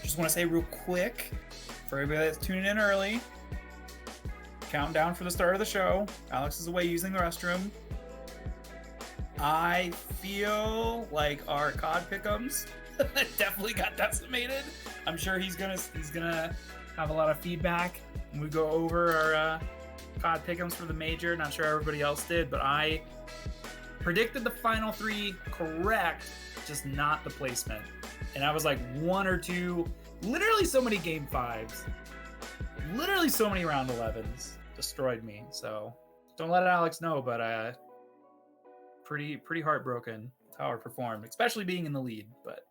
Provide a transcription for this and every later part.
Just want to say real quick, for everybody that's tuning in early, countdown for the start of the show. Alex is away using the restroom. I feel like our COD pick'ems definitely got decimated. I'm sure he's gonna have a lot of feedback when we go over our COD pick'ems for the major. Not sure everybody else did, but I predicted the final three correct, just not the placement. And I was like 1 or 2, literally so many game 5s, literally so many round 11s destroyed me. So don't let Alex know, but pretty heartbroken how I performed, especially being in the lead. But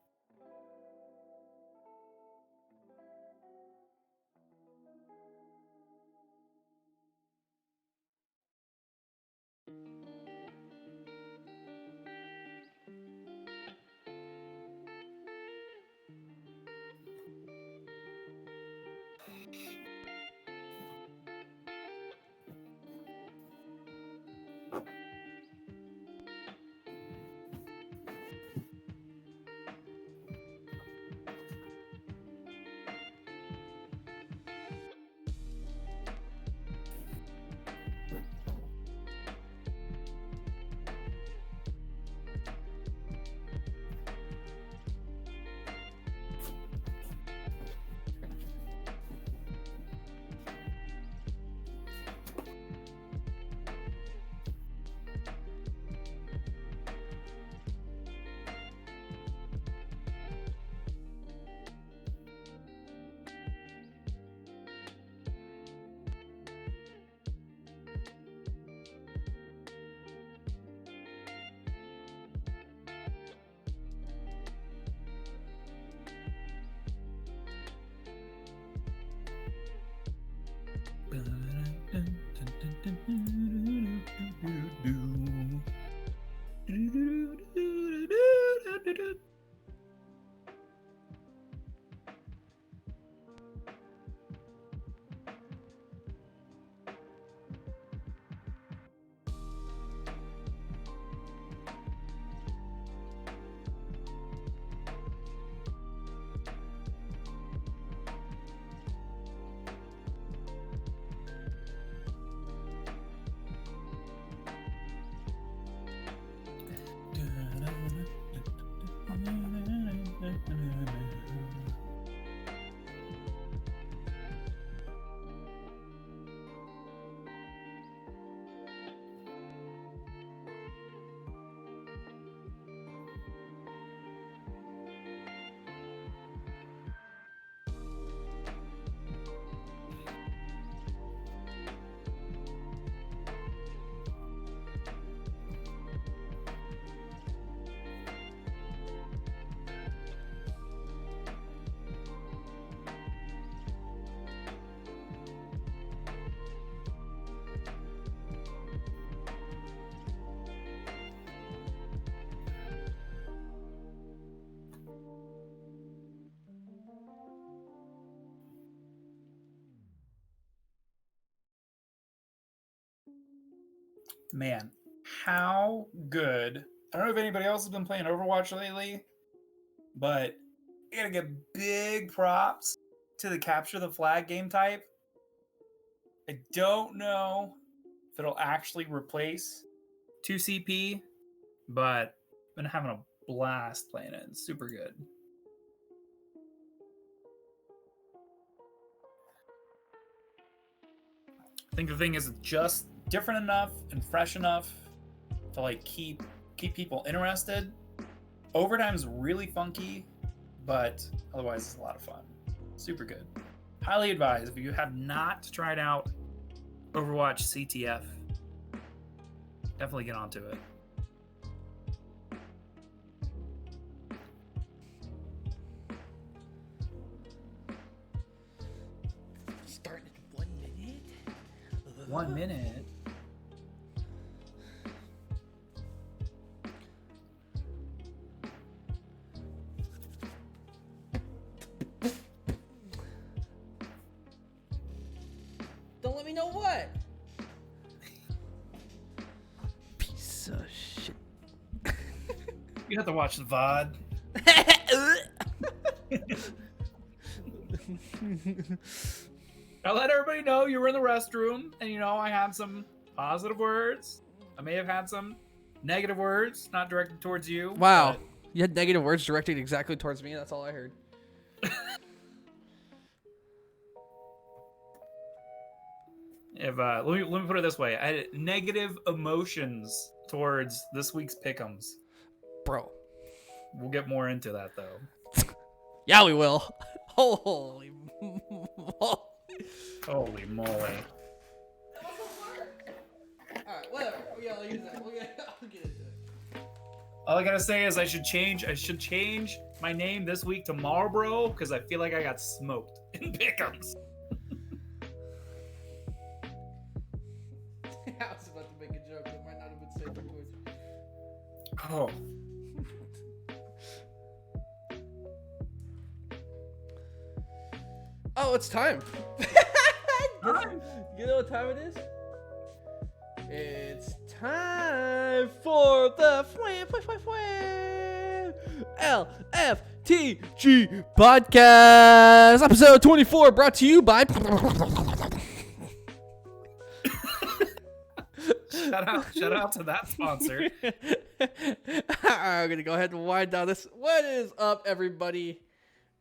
man, how good. I don't know if anybody else has been playing Overwatch lately, but I gotta give big props to the capture the flag game type. I don't know if it'll actually replace 2CP, but I've been having a blast playing it. It's super good. I think the thing is just different enough and fresh enough to like keep people interested. Overtime's really funky, but otherwise it's a lot of fun. Super good. Highly advised if you have not tried out Overwatch CTF, definitely get onto it. 1 minute. Don't let me know what. Piece of shit. You have to watch the VOD. I let everybody know you were in the restroom, and I had some positive words. I may have had some negative words, not directed towards you. Wow, you had negative words directed exactly towards me. That's all I heard. Let me put it this way: I had negative emotions towards this week's pick'ems. Bro, we'll get more into that though. Yeah, we will. Holy moly! Alright, whatever. Yeah, I'll use that. I'll get into it. All I gotta say is I should change my name this week to Marlboro because I feel like I got smoked in pick'ems. I was about to make a joke that might not have been safe for words. Oh. Oh, it's time. You know what time it is? It's time for the LFTG Podcast, episode 24, brought to you by... Shout out to that sponsor. I'm going to go ahead and wind down this. What is up, everybody?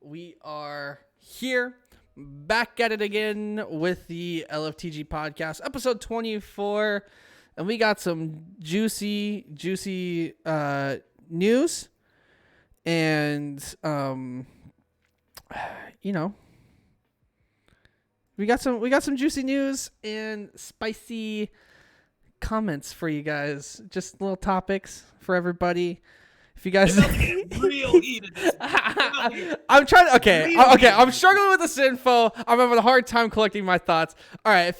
We are here, back at it again with the LFTG Podcast, episode 24. And we got some juicy news. And, we got some juicy news and spicy comments for you guys. Just little topics for everybody. If you guys real heated. I'm trying to okay. I'm struggling with this info. I'm having a hard time collecting my thoughts. All right, if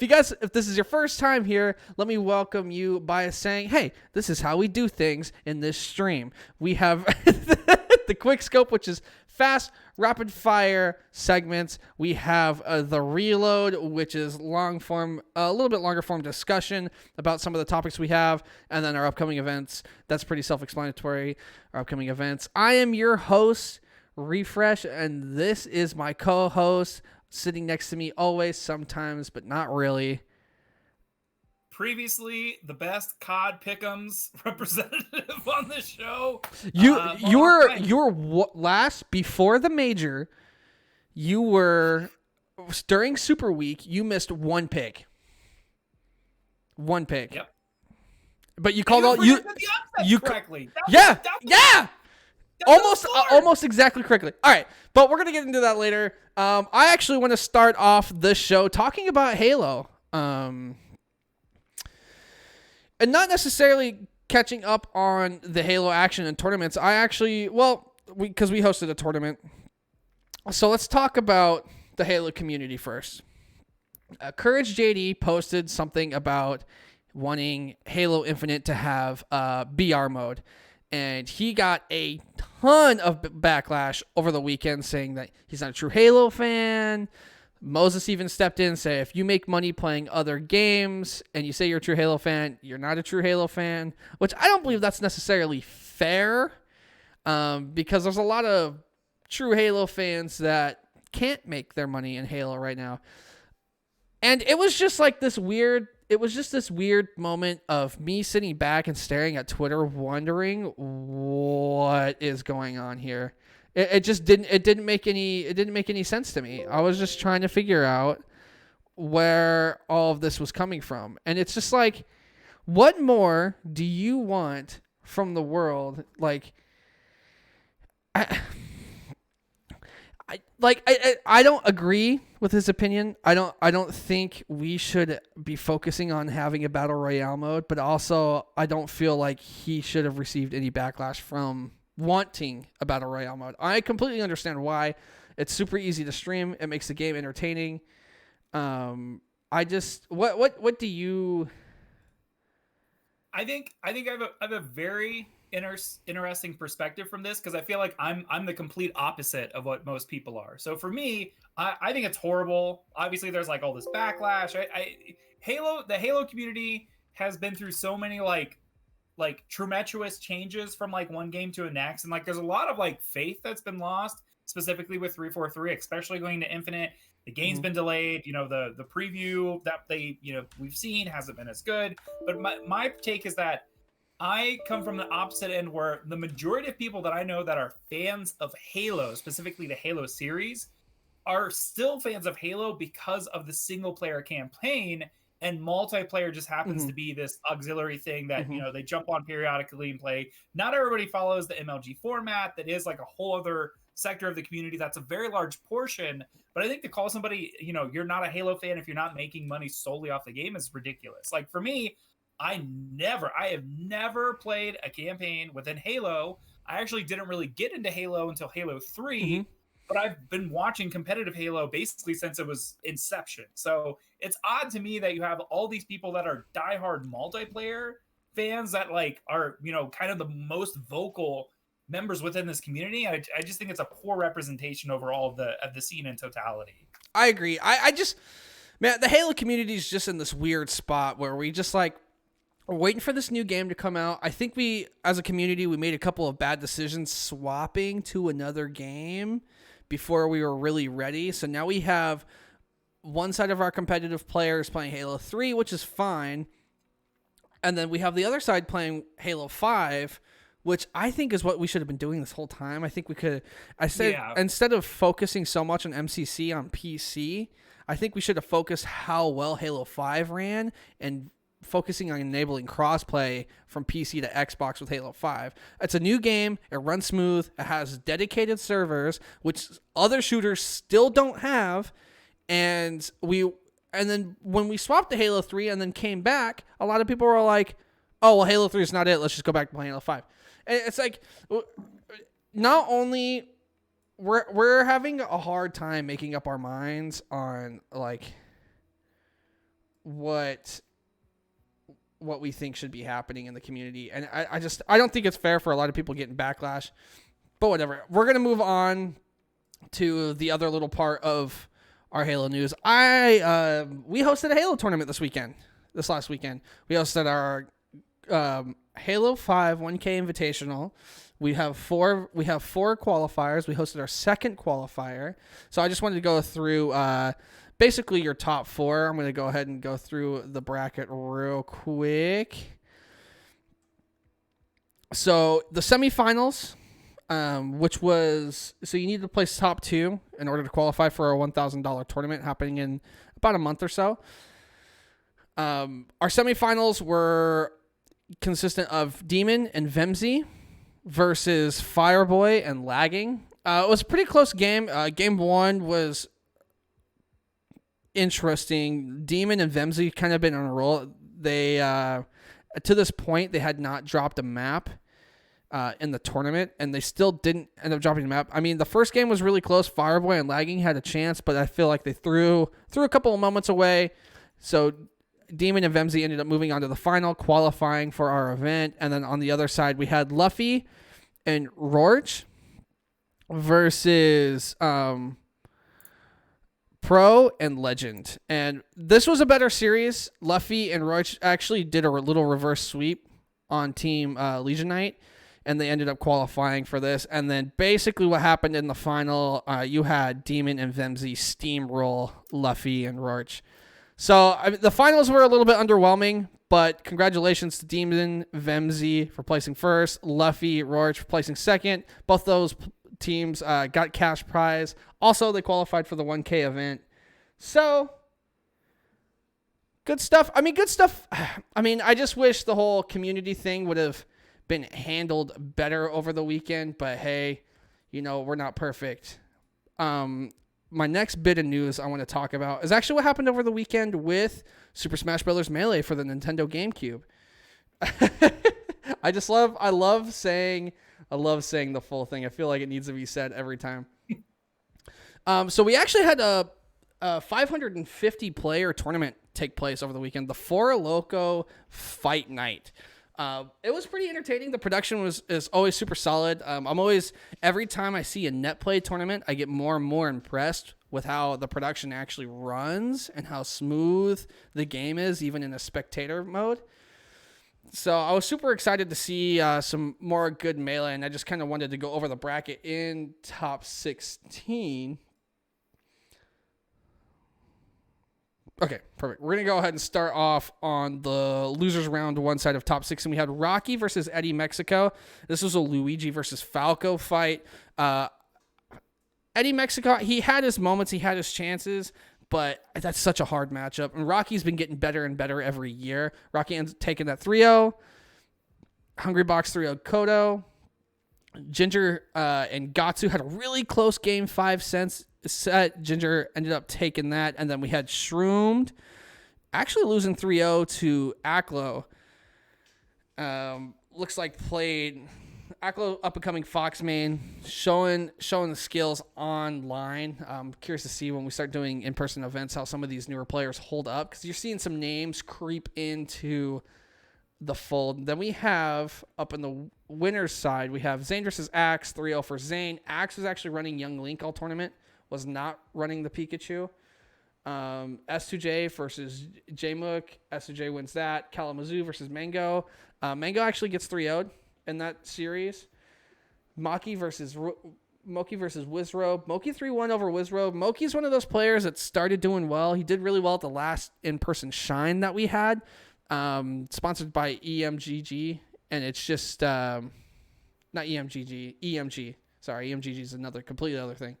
this is your first time here, let me welcome you by saying, hey, this is how we do things in this stream. We have the quick scope, which is fast, rapid fire segments. We have the reload, which is long form, a little bit longer form discussion about some of the topics we have, and then our upcoming events. That's pretty self-explanatory. Our upcoming events. I am your host, Refresh, and this is my co-host sitting next to me always, sometimes, but not really. Previously, the best COD Pick'ems representative on the show. You were last before the major. You were during Super Week. You missed one pick. One pick. Yep. But you called out you correctly. Yeah. Almost exactly correctly. All right, but we're gonna get into that later. I actually want to start off this show talking about Halo. And not necessarily catching up on the Halo action and tournaments. Because we hosted a tournament. So let's talk about the Halo community first. Courage JD posted something about wanting Halo Infinite to have BR mode. And he got a ton of backlash over the weekend saying that he's not a true Halo fan. Moses even stepped in and said, if you make money playing other games and you say you're a true Halo fan, you're not a true Halo fan, which I don't believe that's necessarily fair, because there's a lot of true Halo fans that can't make their money in Halo right now. And it was just this weird moment of me sitting back and staring at Twitter wondering what is going on here. It didn't make any sense to me. I was just trying to figure out where all of this was coming from. And it's just what more do you want from the world? I don't agree with his opinion. I don't think we should be focusing on having a battle royale mode, but also I don't feel like he should have received any backlash from wanting a battle royale mode. I completely understand why. It's super easy to stream. It makes the game entertaining. I I just what do you? I think I have a very interesting perspective from this, because I feel like I'm the complete opposite of what most people are. So for me, I think it's horrible. Obviously, there's like all this backlash. The Halo community has been through so many like tumultuous changes from like one game to the next, and like there's a lot of like faith that's been lost, specifically with 343, especially going to Infinite. The game's been delayed. The preview that we've seen hasn't been as good. But my take is that I come from the opposite end, where the majority of people that I know that are fans of Halo, specifically the Halo series, are still fans of Halo because of the single player campaign, and multiplayer just happens to be this auxiliary thing that they jump on periodically and play. Not everybody follows the MLG format. That is like a whole other sector of the community. That's a very large portion. But I think to call somebody, you're not a Halo fan if you're not making money solely off the game is ridiculous. Like for me, I have never played a campaign within Halo. I actually didn't really get into Halo until Halo 3, but I've been watching competitive Halo basically since it was inception. So it's odd to me that you have all these people that are diehard multiplayer fans that like are, kind of the most vocal members within this community. I just think it's a poor representation overall of the scene in totality. I agree. I just, man, the Halo community is just in this weird spot where we just like, we're waiting for this new game to come out. I think we, as a community, we made a couple of bad decisions swapping to another game before we were really ready. So now we have one side of our competitive players playing Halo 3, which is fine. And then we have the other side playing Halo 5, which I think is what we should have been doing this whole time. I think we could, instead of focusing so much on MCC on PC, I think we should have focused how well Halo 5 ran and focusing on enabling crossplay from PC to Xbox with Halo 5. It's a new game. It runs smooth. It has dedicated servers, which other shooters still don't have. And then when we swapped to Halo 3 and then came back, a lot of people were like, oh, well, Halo 3 is not it. Let's just go back to playing Halo 5. And it's like, not only we're having a hard time making up our minds on like what we think should be happening in the community. And I don't think it's fair for a lot of people getting backlash, but whatever. We're going to move on to the other little part of our Halo news. We hosted a Halo tournament this last weekend. We hosted our Halo 5 1K Invitational. We have four qualifiers. We hosted our second qualifier. So I just wanted to go through basically your top four. I'm going to go ahead and go through the bracket real quick. So the semifinals, so you need to place top 2 in order to qualify for a $1,000 tournament happening in about a month or so. Our semifinals were consistent of Demon and Vemzy versus Fireboy and Lagging. It was a pretty close game. Game 1 was interesting. Demon and Vemzy kind of been on a roll. They to this point they had not dropped a map in the tournament, and they still didn't end up dropping the map. I mean, the first game was really close. Fireboy and Lagging had a chance, but I feel like they threw a couple of moments away. So Demon and Vemzy ended up moving on to the final, qualifying for our event. And then on the other side, we had Luffy and Rorge versus Pro and Legend. And this was a better series. Luffy and Rorge actually did a little reverse sweep on Team Legion Knight, and they ended up qualifying for this. And then basically what happened in the final, you had Demon and Vemzy steamroll Luffy and Rorge. So the finals were a little bit underwhelming, but congratulations to Demon, Vemzy for placing first, Luffy, Rorge for placing second. Both those teams got cash prize. Also, they qualified for the 1K event. So, good stuff. I mean, I just wish the whole community thing would have been handled better over the weekend, but hey, we're not perfect. My next bit of news I want to talk about is actually what happened over the weekend with Super Smash Bros. Melee for the Nintendo GameCube. I love saying the full thing. I feel like it needs to be said every time. So we actually had a 550 player tournament take place over the weekend. The Four Loko Fight Night. It was pretty entertaining. The production is always super solid. I'm always, every time I see a net play tournament, I get more and more impressed with how the production actually runs and how smooth the game is, even in a spectator mode. So I was super excited to see some more good Melee, and I just kind of wanted to go over the bracket in top 16. Okay, perfect. We're going to go ahead and start off on the losers round one side of top 16. We had Rocky versus Eddie Mexico. This was a Luigi versus Falco fight. Eddie Mexico, he had his moments, he had his chances, but that's such a hard matchup. And Rocky's been getting better and better every year. Rocky ends up taking that 3-0. Hungry Box 3-0 Kodo. Ginger and Gatsu had a really close game, 5 cents set. Ginger ended up taking that. And then we had Shroomed actually losing 3-0 to Aklo. Looks like played Aklo, up-and-coming Fox main, showing the skills online. I'm curious to see when we start doing in-person events how some of these newer players hold up, because you're seeing some names creep into the fold. Then we have, up in the winner's side, we have Zane versus Axe, 3-0 for Zane. Axe was actually running Young Link all tournament, was not running the Pikachu. S2J versus J-Mook. S2J wins that. Kalamazoo versus Mango. Mango actually gets 3-0'd in that series. Moki versus Wizrobe. Moki 3-1 over Wizrobe. Moki's one of those players that started doing well. He did really well at the last in-person Shine that we had, sponsored by EMGG, and it's just not EMGG, EMG. Sorry, EMGG is another completely other thing.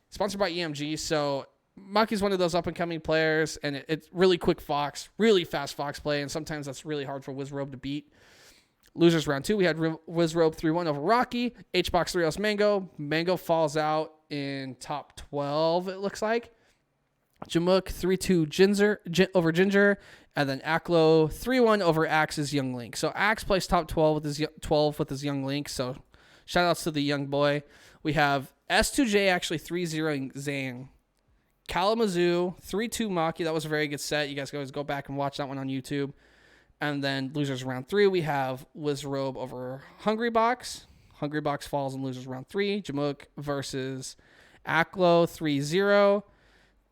Sponsored by EMG, so Moki's one of those up-and-coming players, and it's really quick Fox, really fast Fox play, and sometimes that's really hard for Wizrobe to beat. Losers round 2, we had Wizrobe 3-1 over Rocky. H-Box 3-0 Mango. Mango falls out in top 12, it looks like. Jamook 3-2 over Ginger. And then Aklo 3-1 over Axe's Young Link. So Axe plays top 12 with his Young Link. So shout outs to the young boy. We have S2J actually 3-0ing Zane. Kalamazoo 3-2 Maki. That was a very good set. You guys can always go back and watch that one on YouTube. And then losers round 3, we have Wizrobe over Hungry Box. Hungry Box falls in losers round 3. Jamook versus Aklo 3-0.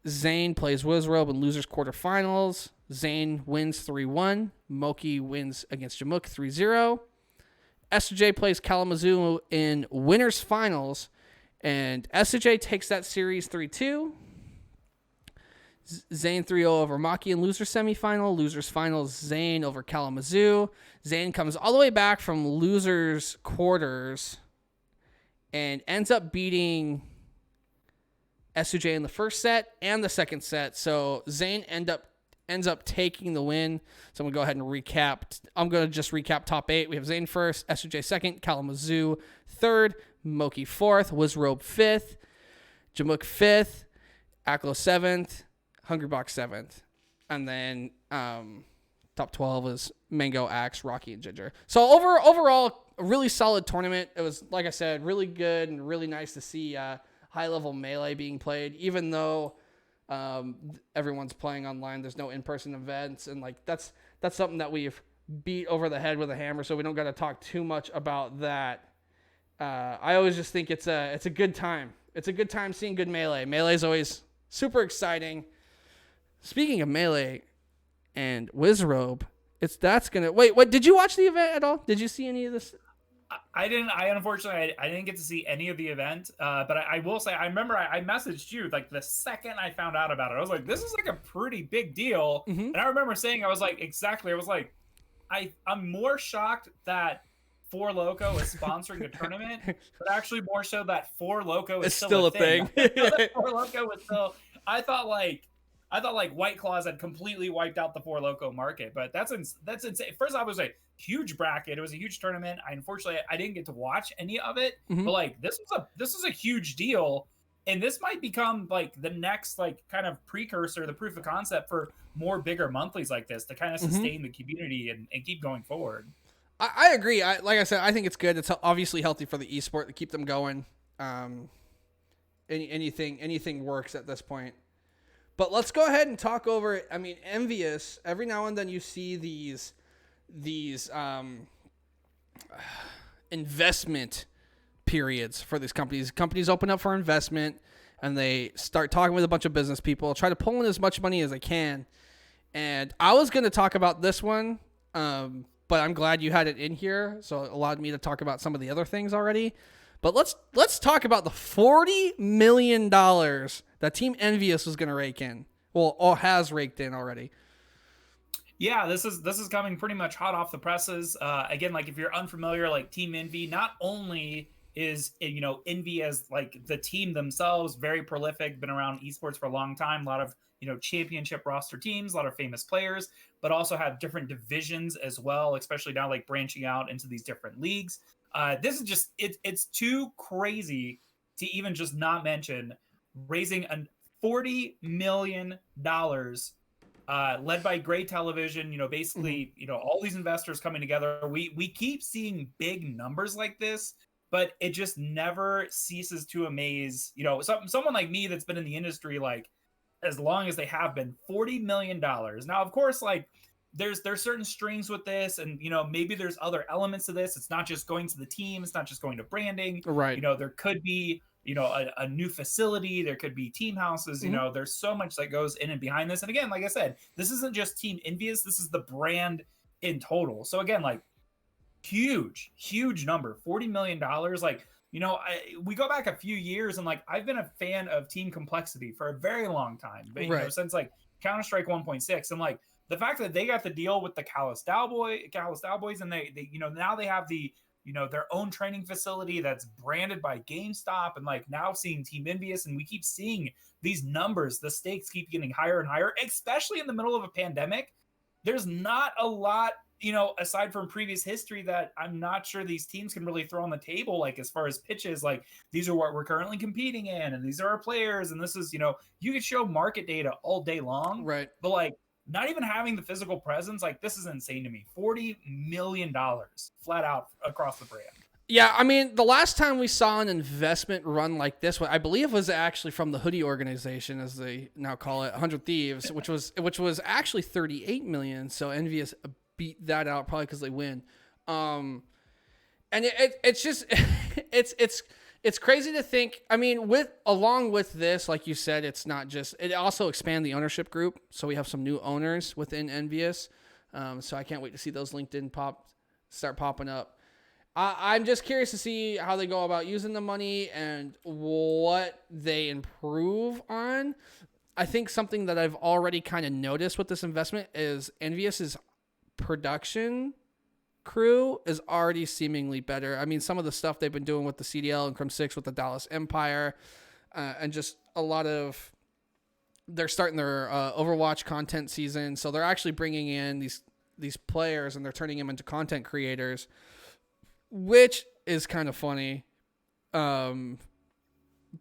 Zane plays Wizrobe in losers quarterfinals. Zane wins 3-1. Moki wins against Jamook 3-0. S2J plays Kalamazoo in winners finals. And S2J takes that series 3-2. Zane 3-0 over Maki in losers semifinal. Losers finals, Zane over Kalamazoo. Zane comes all the way back from losers quarters and ends up beating S2J in the first set and the second set. So Zane ends up taking the win. So I'm going to go ahead and recap. I'm going to just recap top 8. We have Zane first, S2J second, Kalamazoo third, Moki fourth, Wizrobe fifth, Jamook fifth, Aklo seventh, Hungry Box 7th. And then top 12 is Mango, Axe, Rocky, and Ginger. So overall, a really solid tournament. It was, like I said, really good and really nice to see high-level Melee being played, even though everyone's playing online. There's no in-person events, and like that's something that we've beat over the head with a hammer, so we don't got to talk too much about that. I always just think it's a good time. It's a good time seeing good Melee. Melee is always super exciting. Speaking of Melee and Wizrobe, what did you watch the event at all? Did you see any of this? I didn't. Unfortunately I didn't get to see any of the event. But I will say I remember I messaged you like the second I found out about it. I was like, this is like a pretty big deal. Mm-hmm. And I remember saying I'm more shocked that Four Loko is sponsoring a tournament, but actually more so that Four Loko is still a thing. Four Loko is still. I thought White Claws had completely wiped out the Four Loko market, but that's insane. First off, it was a huge bracket. It was a huge tournament. Unfortunately, I didn't get to watch any of it, mm-hmm. but like this is a huge deal, and this might become like the next like kind of precursor, the proof of concept for more bigger monthlies like this to kind of sustain mm-hmm. the community and keep going forward. I agree. Like I said, I think it's good. It's obviously healthy for the esport to keep them going. Anything works at this point. But let's go ahead and talk over it. I mean, Envious, every now and then you see these investment periods for these companies. Companies open up for investment and they start talking with a bunch of business people, try to pull in as much money as they can. And I was going to talk about this one, but I'm glad you had it in here, so it allowed me to talk about some of the other things already. But let's talk about the $40 million that Team Envious was going to rake in. Well, or has raked in already. Yeah, this is coming pretty much hot off the presses. Again, like if you're unfamiliar, like Team Envy, not only is Envy as like the team themselves very prolific, been around esports for a long time, a lot of championship roster teams, a lot of famous players, but also have different divisions as well, especially now like branching out into these different leagues. This is just it's too crazy to even just not mention raising a $40 million. Led by Gray Television, basically, all these investors coming together. We keep seeing big numbers like this, but it just never ceases to amaze, someone like me that's been in the industry like as long as they have been. $40 million. Now, of course, like there's certain strings with this, and maybe there's other elements to this. It's not just going to the team, it's not just going to branding. Right. There could be a new facility, there could be team houses, there's so much that goes in and behind this. And again, like I said, this isn't just Team Envious, this is the brand in total. So again, like huge number, $40 million. Like, we go back a few years and like I've been a fan of Team Complexity for a very long time, but since like Counter-Strike 1.6, and like the fact that they got the deal with the Callous Cowboys, and they now they have the their own training facility that's branded by GameStop, and like now seeing Team Envious, and we keep seeing these numbers, the stakes keep getting higher and higher, especially in the middle of a pandemic. There's not a lot, aside from previous history, that I'm not sure these teams can really throw on the table, like as far as pitches, like these are what we're currently competing in, and these are our players, and this is, you could show market data all day long, right? But like not even having the physical presence, like this is insane to me. $40 million flat out across the brand. Yeah, I mean, the last time we saw an investment run like this, I believe was actually from the Hoodie organization, as they now call it, 100 Thieves, which was actually 38 million. So Envious beat that out probably because they win. And it's just it's crazy to think. I mean, along with this, like you said, it's not just, it also expand the ownership group. So we have some new owners within Envious. So I can't wait to see those LinkedIn start popping up. I'm just curious to see how they go about using the money and what they improve on. I think something that I've already kind of noticed with this investment is Envious's production crew is already seemingly better. I mean, some of the stuff they've been doing with the CDL and Crim 6 with the Dallas Empire, and just a lot of, they're starting their Overwatch content season. So they're actually bringing in these players and they're turning them into content creators, which is kind of funny.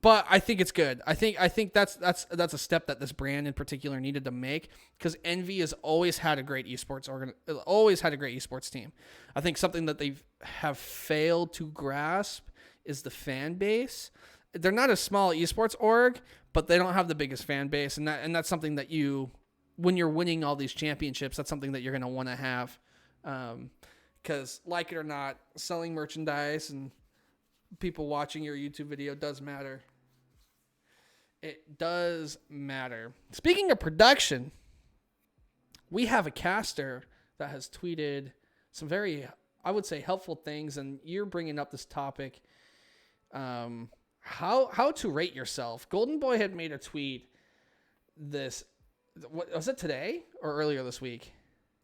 But I think it's good. I think that's a step that this brand in particular needed to make, because Envy has always had a great esports team. I think something that they have failed to grasp is the fan base. They're not a small esports org, but they don't have the biggest fan base, and that's something that when you're winning all these championships, that's something that you're going to want to have. Because like it or not, selling merchandise and people watching your YouTube video does matter. It does matter. Speaking of production, we have a caster that has tweeted some very, I would say, helpful things, and you're bringing up this topic. How to rate yourself. Golden Boy had made a tweet what was it, today or earlier this week?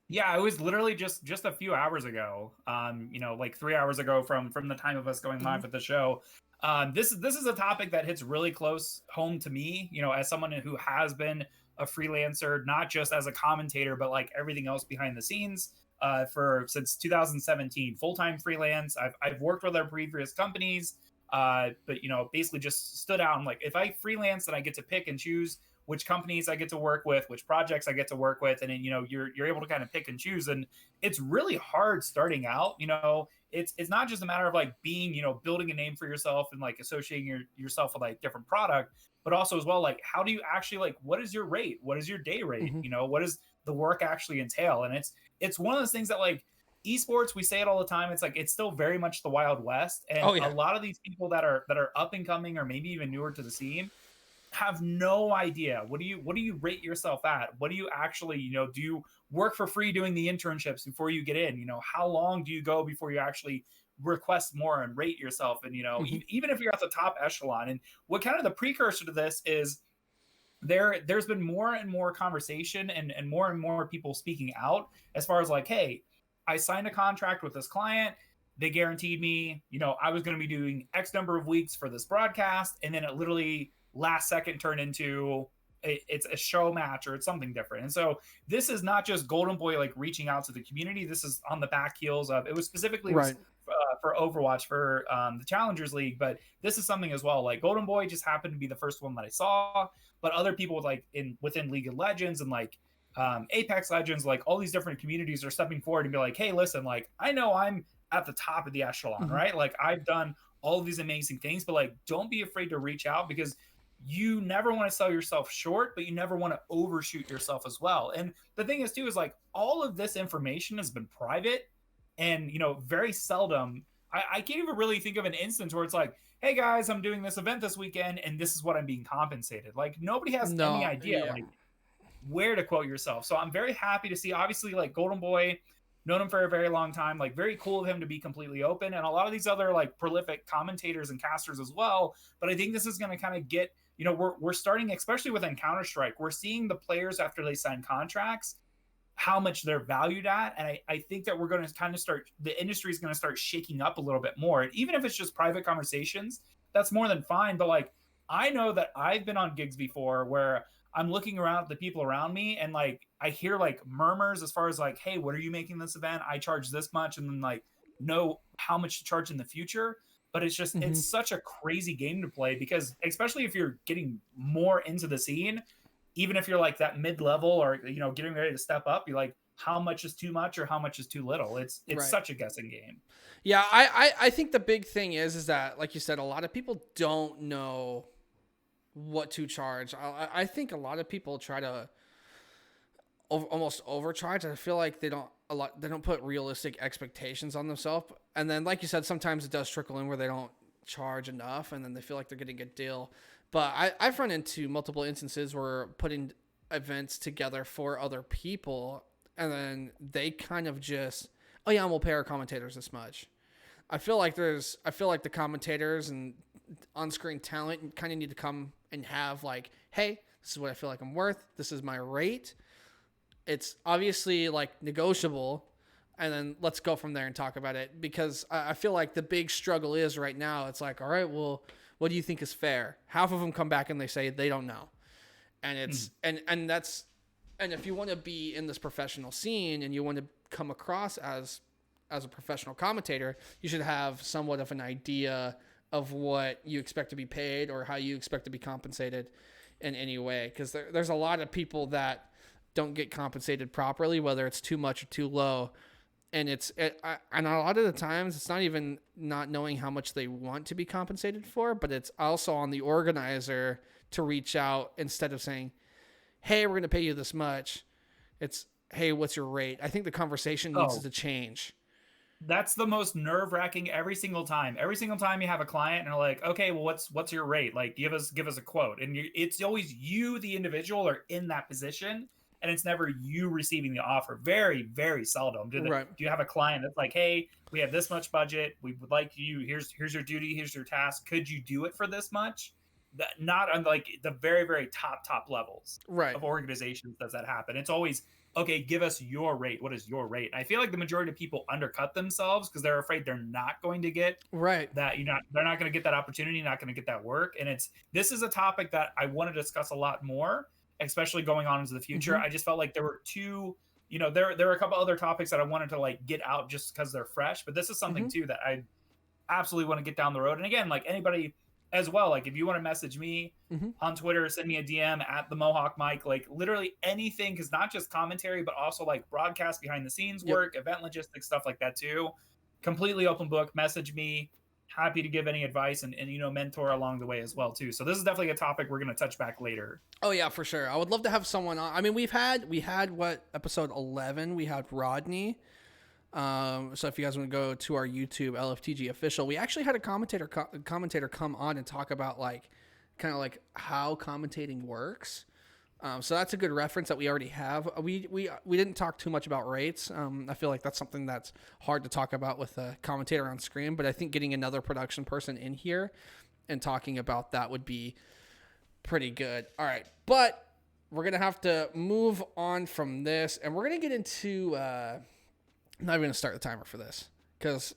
Yeah, it was literally just a few hours ago. Like 3 hours ago from the time of us going live with the show. This is a topic that hits really close home to me, as someone who has been a freelancer, not just as a commentator, but like everything else behind the scenes, since 2017, full-time freelance. I've worked with our previous companies, but basically just stood out. And like, if I freelance and I get to pick and choose which companies I get to work with, which projects I get to work with. And then, you're able to kind of pick and choose. And it's really hard starting out. It's not just a matter of like being, building a name for yourself and like associating yourself with like different product, but also as well, like, how do you actually, like, what is your rate? What is your day rate? What does the work actually entail? And it's one of those things that, like, esports, we say it all the time. It's like, it's still very much the Wild West. And a lot of these people that are up and coming, or maybe even newer to the scene, have no idea. What do you rate yourself at? What do you actually, do you work for free doing the internships before you get in? How long do you go before you actually request more and rate yourself? And, even if you're at the top echelon. And what kind of the precursor to this is, there's been more and more conversation and more people speaking out as far as like, hey, I signed a contract with this client. They guaranteed me, I was going to be doing X number of weeks for this broadcast. And then it literally last second turned into it's a show match or it's something different. And so this is not just Golden Boy like reaching out to the community. This is on the back heels of, it was specifically for Overwatch, for the Challengers League, but this is something as well. Like, Golden Boy just happened to be the first one that I saw, but other people with like within League of Legends and like Apex Legends, like all these different communities are stepping forward and be like, hey, listen, like, I know I'm at the top of the echelon, right? Like, I've done all of these amazing things, but like, don't be afraid to reach out, because you never want to sell yourself short, but you never want to overshoot yourself as well. And the thing is too, is like, all of this information has been private, and, very seldom, I can't even really think of an instance where it's like, hey guys, I'm doing this event this weekend and this is what I'm being compensated. Like, nobody has any idea like where to quote yourself. So I'm very happy to see, obviously, like, Golden Boy, known him for a very long time, like, very cool of him to be completely open, and a lot of these other like prolific commentators and casters as well. But I think this is going to kind of get, we're starting, especially within Counter-Strike, we're seeing the players after they sign contracts, how much they're valued at. And I think that we're going to kind of the industry is going to start shaking up a little bit more. And even if it's just private conversations, that's more than fine. But like, I know that I've been on gigs before where I'm looking around at the people around me, and like, I hear like murmurs as far as like, hey, what are you making this event? I charge this much, and then like, know how much to charge in the future. But it's just, it's such a crazy game to play, because especially if you're getting more into the scene, even if you're like that mid-level or, getting ready to step up, you're like, how much is too much or how much is too little? It's such a guessing game. Yeah. I think the big thing is that, like you said, a lot of people don't know what to charge. I think a lot of people try to almost overcharge. I feel like they don't put realistic expectations on themselves. And then, like you said, sometimes it does trickle in where they don't charge enough, and then they feel like they're getting a deal. But I've run into multiple instances where putting events together for other people, and then they kind of just, oh yeah, we'll pay our commentators this much. I feel like the commentators and on-screen talent kind of need to come and have like, hey, this is what I feel like I'm worth. This is my rate. It's obviously like negotiable, and then let's go from there and talk about it, because I feel like the big struggle is right now. It's like, all right, well, what do you think is fair? Half of them come back and they say they don't know. And it's, and if you want to be in this professional scene and you want to come across as a professional commentator, you should have somewhat of an idea of what you expect to be paid or how you expect to be compensated in any way. Because there's a lot of people that don't get compensated properly, whether it's too much or too low. And and a lot of the times it's not even not knowing how much they want to be compensated for, but it's also on the organizer to reach out instead of saying, hey, we're going to pay you this much. It's, hey, what's your rate? I think the conversation needs to change. That's the most nerve-wracking every single time. Every single time you have a client and they're like, okay, well, what's your rate? Like, give us a quote. And it's always you, the individual, are in that position. And it's never you receiving the offer. Very, very seldom. Do you have a client that's like, hey, we have this much budget. We would like you. Here's your duty. Here's your task. Could you do it for this much? That not on like the very, very top levels of organizations does that happen. It's always, okay, give us your rate. What is your rate? And I feel like the majority of people undercut themselves because they're afraid they're not going to get that. They're not going to get that opportunity, not going to get that work. And this is a topic that I want to discuss a lot more, especially going on into the future. I just felt like there were there were a couple other topics that I wanted to like get out just because they're fresh, but this is something too that I absolutely want to get down the road. And again, like anybody as well. Like if you want to message me Mm-hmm. on Twitter, send me a DM at the Mohawkmike, like literally anything, because not just commentary, but also like broadcast behind the scenes work, event logistics, stuff like that too. Completely open book. Message me. Happy to give any advice and mentor along the way as well too. So this is definitely a topic we're going to touch back later. Oh yeah, for sure. I would love to have someone on. I mean, we had what, episode 11? We had Rodney. So if you guys want to go to our YouTube LFTG official, we actually had a commentator come on and talk about like kind of like how commentating works. So that's a good reference that we already have. We didn't talk too much about rates. I feel like that's something that's hard to talk about with a commentator on screen, but I think getting another production person in here and talking about that would be pretty good. All right, but we're gonna have to move on from this, and we're gonna get into. I'm not even going to start the timer for this because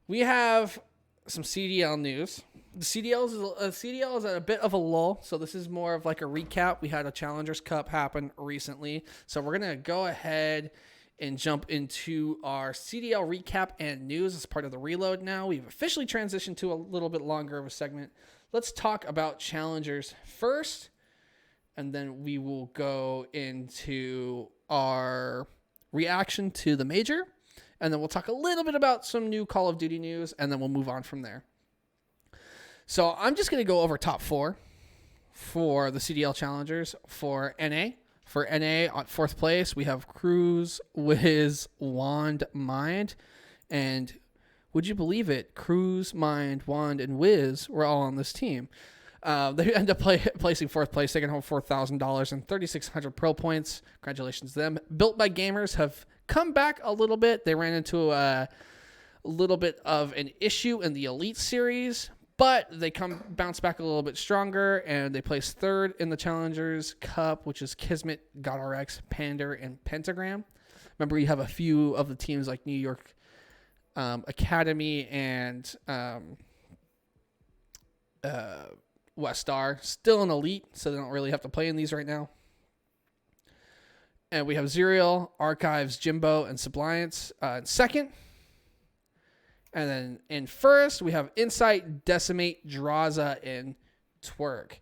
we have some CDL news. The CDL is at a bit of a lull, so this is more of like a recap. We had a Challengers Cup happen recently, so we're going to go ahead and jump into our CDL recap and news as part of the reload now. We've officially transitioned to a little bit longer of a segment. Let's talk about Challengers first, and then we will go into our reaction to the major, and then we'll talk a little bit about some new Call of Duty news, and then we'll move on from there. So I'm just going to go over top 4 for the CDL Challengers. For NA on 4th place, we have Cruz, Wiz, Wand, Mind, and would you believe it, Cruz, Mind, Wand, and Wiz were all on this team. They end up placing 4th place, taking home $4,000 and 3,600 pro points. Congratulations to them. Built by Gamers have come back a little bit. They ran into a little bit of an issue in the Elite Series, but they bounce back a little bit stronger, and they placed 3rd in the Challengers Cup, which is Kismet, GodRx, Pander, and Pentagram. Remember, you have a few of the teams like New York Academy and West Star still an elite, so they don't really have to play in these right now. And we have Zerial, Archives, Jimbo, and Subliance in 2nd. And then in 1st, we have Insight, Decimate, Draza, and Twerk.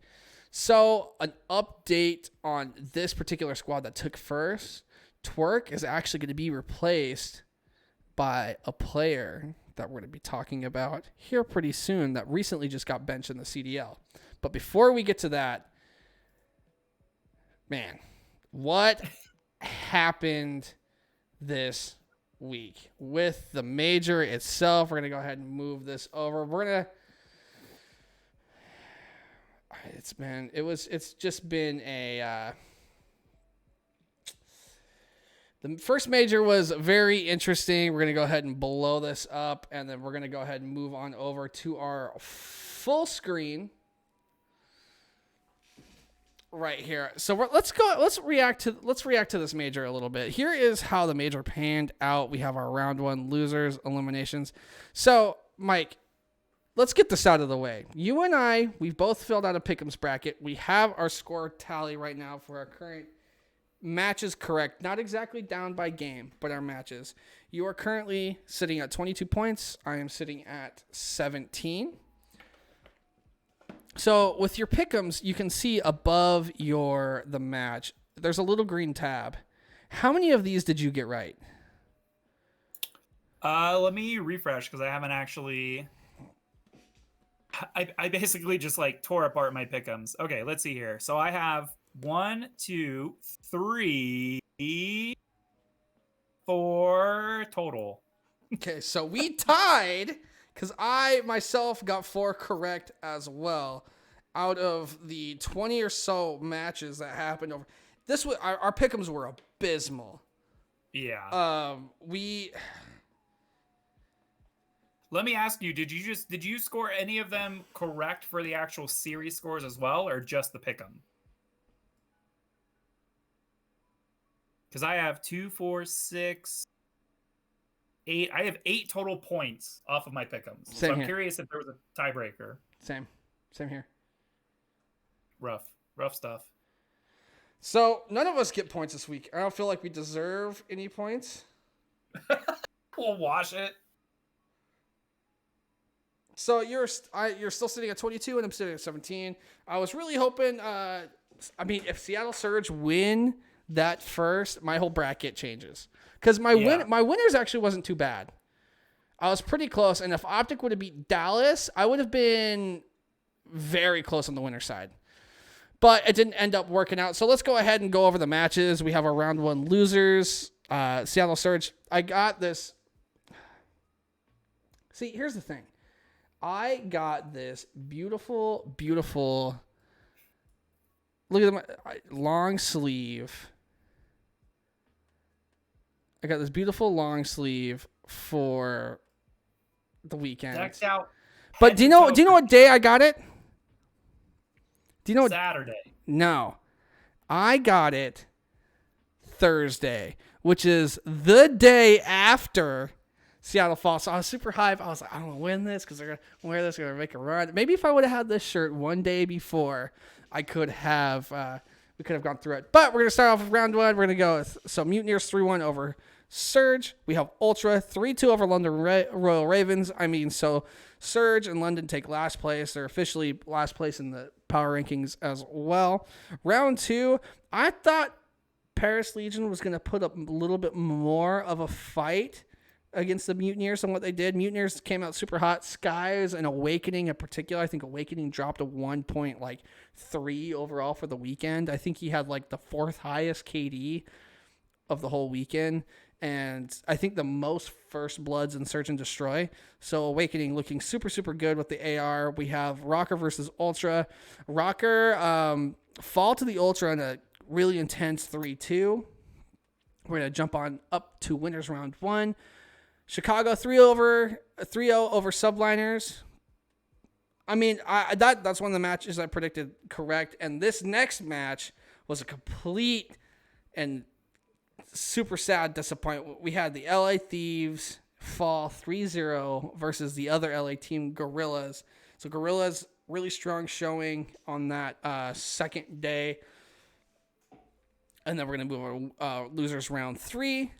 So an update on this particular squad that took 1st. Twerk is actually going to be replaced by a player that we're going to be talking about here pretty soon that recently just got benched in the CDL. But before we get to that, man, what happened this week with the major itself? We're going to go ahead and move this over. It's just been a, the first major was very interesting. We're going to go ahead and blow this up, and then we're going to go ahead and move on over to our full screen right here. So let's react to this major a little bit. Here is how the major panned out. We have our round 1 losers, eliminations. So, Mike, let's get this out of the way. You and I, we've both filled out a pick'ems bracket. We have our score tally right now for our current matches correct. Not exactly down by game, but our matches. You are currently sitting at 22 points. I am sitting at 17. So with your pick'ems, you can see above the match, there's a little green tab. How many of these did you get right? Let me refresh because I haven't actually. I basically just like tore apart my pick'ems. Okay, let's see here. So I have 1, 2, 3, 4 total. Okay, so we tied because I myself got 4 correct as well out of the 20 or so matches that happened over. This was our pick'ems were abysmal. Yeah. Let me ask you, did you score any of them correct for the actual series scores as well, or just the pick'em? Because I have 2, 4, 6, 8. I have 8 total points off of my pick'ems. So I'm curious if there was a tiebreaker. Same here. Rough stuff. So none of us get points this week. I don't feel like we deserve any points. We'll wash it. So you're still sitting at 22, and I'm sitting at 17. I was really hoping. If Seattle Surge win that first, my whole bracket changes because my winners actually wasn't too bad. I was pretty close, and if Optic would have beat Dallas, I would have been very close on the winner's side. But it didn't end up working out. So let's go ahead and go over the matches. We have our round one losers. Seattle Surge. I got this. See, here's the thing. I got this beautiful, beautiful. Look at my long sleeve. I got this beautiful long sleeve for the weekend. Decked out. But do you know what day I got it? Do you know Saturday? No. I got it Thursday, which is the day after Seattle Falls. So I was super hyped. I was like, I'm going to win this because they're going to wear this. They're going to make a run. Maybe if I would have had this shirt one day before, I could have, we could have gone through it. But we're going to start off with round one. We're going to go with, so Mutineers 3-1 over Surge. We have Ultra 3-2 over London Royal Ravens. So Surge and London take last place. They're officially last place in the power rankings as well. Round two, I thought Paris Legion was going to put up a little bit more of a fight against the Mutineers than what they did. Mutineers came out super hot. Skies and Awakening in particular. I think Awakening dropped a 1.3 overall for the weekend. I think he had like the fourth highest KD of the whole weekend. And I think the most first bloods in Search and Destroy. So Awakening looking super, super good with the AR. We have Rocker versus Ultra. Rocker fall to the Ultra in a really intense 3-2. We're going to jump on up to winners round one. Chicago 3-0 over Subliners. That's one of the matches I predicted correct. And this next match was a complete and super sad disappointment. We had the LA Thieves fall 3-0 versus the other LA team, Gorillas. So Gorillas really strong showing on that second day. And then we're going to move over losers round three.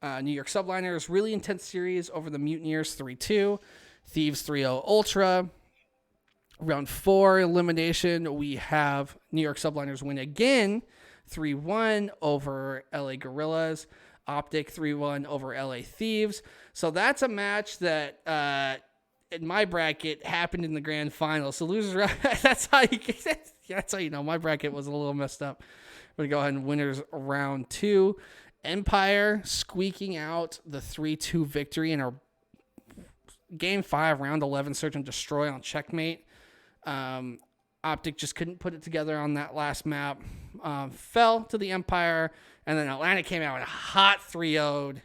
New York Subliners, really intense series over the Mutineers 3-2. Thieves 3-0 Ultra. Round four elimination, we have New York Subliners win again 3-1 over LA Gorillas. Optic 3-1 over LA Thieves. So that's a match that in my bracket happened in the grand final. So losers, that's how you know my bracket was a little messed up. We're going to go ahead and winners round two. Empire squeaking out the 3-2 victory in our Game 5, Round 11, Search and Destroy on Checkmate. Optic just couldn't put it together on that last map. Fell to the Empire, and then Atlanta came out and hot 3-0'd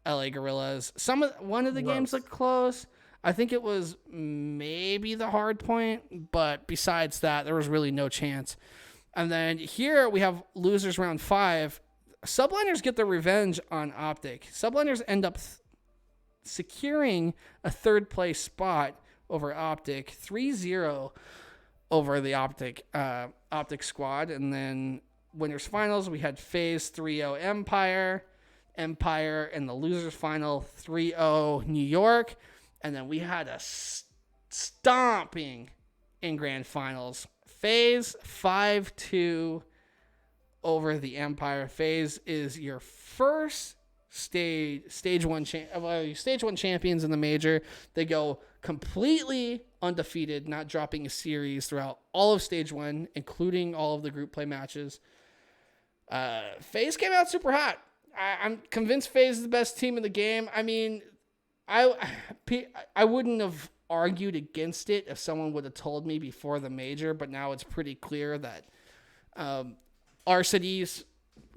LA Gorillas. One of the games looked close. I think it was maybe the hard point, but besides that, there was really no chance. And then here we have losers round 5. Subliners get their revenge on Optic. Subliners end up securing a third place spot over Optic, 3-0 over the Optic squad. And then winners finals, we had FaZe 3-0 Empire in the losers final 3-0 New York. And then we had a stomping in grand finals. FaZe 5-2 over the Empire. FaZe is your first stage one champions in the major. They go completely undefeated, not dropping a series throughout all of stage one, including all of the group play matches. FaZe came out super hot. I'm convinced FaZe is the best team in the game. I wouldn't have argued against it if someone would have told me before the major, but now it's pretty clear that Arcidy's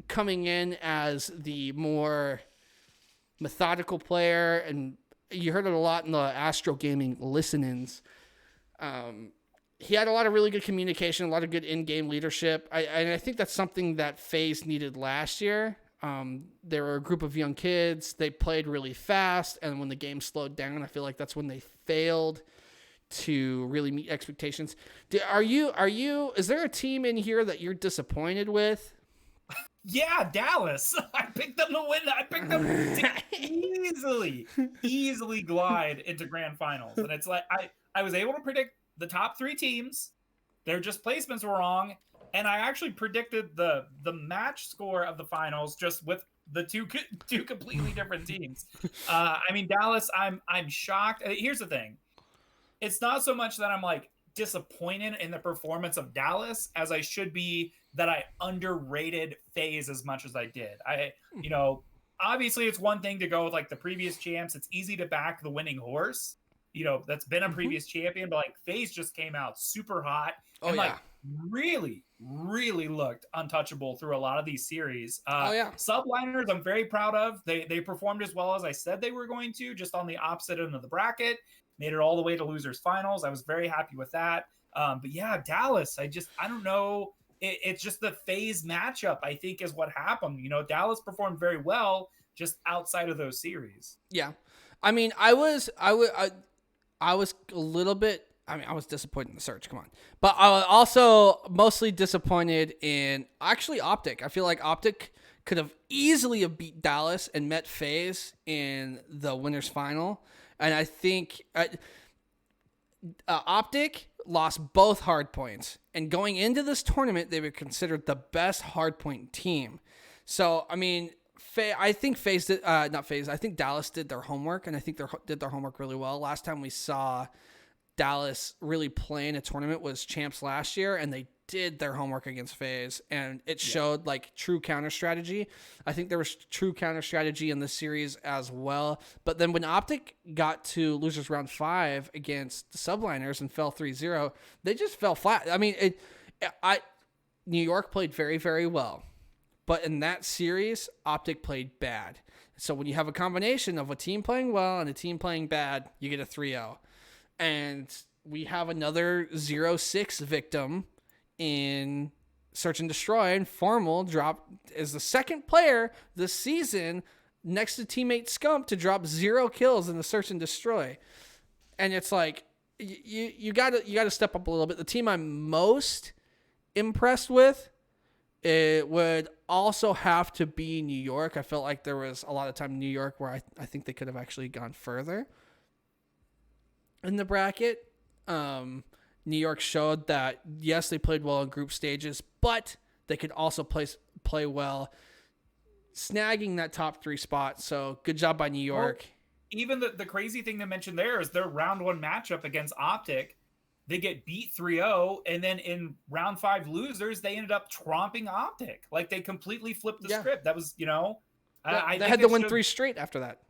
coming in as the more methodical player, and you heard it a lot in the Astro Gaming listen-ins. He had a lot of really good communication, a lot of good in-game leadership. I think that's something that FaZe needed last year. They were a group of young kids. They played really fast, and when the game slowed down, I feel like that's when they failed to really meet expectations. Is there a team in here that you're disappointed with? Yeah, Dallas. I picked them to win. I picked them easily glide into grand finals. And it's like I was able to predict the top 3 teams. Their just placements were wrong, and I actually predicted the match score of the finals just with the two completely different teams. I mean, Dallas, I'm shocked. Here's the thing. It's not so much that I'm like disappointed in the performance of Dallas as I should be that I underrated FaZe as much as I did. Obviously it's one thing to go with like the previous champs. It's easy to back the winning horse, that's been a previous champion, but like FaZe just came out super hot and like really, really looked untouchable through a lot of these series. Subliners, I'm very proud of. They performed as well as I said they were going to, just on the opposite end of the bracket. Made it all the way to losers finals. I was very happy with that. But yeah, Dallas, I don't know. It's just the FaZe matchup, I think, is what happened. Dallas performed very well just outside of those series. Yeah. I mean, I was a little bit, I was disappointed in the search. Come on. But I was also mostly disappointed in actually Optic. I feel like Optic could have easily have beat Dallas and met FaZe in the winners final. And I think Optic lost both hard points. And going into this tournament, they were considered the best hard point team. So, I mean, I think FaZe did, not FaZe, I think Dallas did their homework, and I think they did their homework really well. Last time we saw Dallas really play in a tournament was champs last year, and they did their homework against FaZe, and it showed like true counter strategy. I think there was true counter strategy in this series as well. But then when Optic got to losers round 5 against the Subliners and fell 3-0, they just fell flat. I mean, New York played very, very well. But in that series, Optic played bad. So when you have a combination of a team playing well and a team playing bad, you get a 3-0. And we have another 0-6 victim in Search and Destroy, and Formal dropped as the second player this season next to teammate Scump to drop 0 kills in the Search and Destroy. And it's like you gotta step up a little bit. The team I'm most impressed with, it would also have to be New York. I felt like there was a lot of time in New York where I think they could have actually gone further in the bracket. New York showed that, yes, they played well in group stages, but they could also play well, snagging that top 3 spot. So good job by New York. Well, even the crazy thing to mention there is their round 1 matchup against Optic. They get beat 3-0, and then in round 5 losers, they ended up tromping Optic. Like, they completely flipped the script. That was, I they had to win 3 straight after that.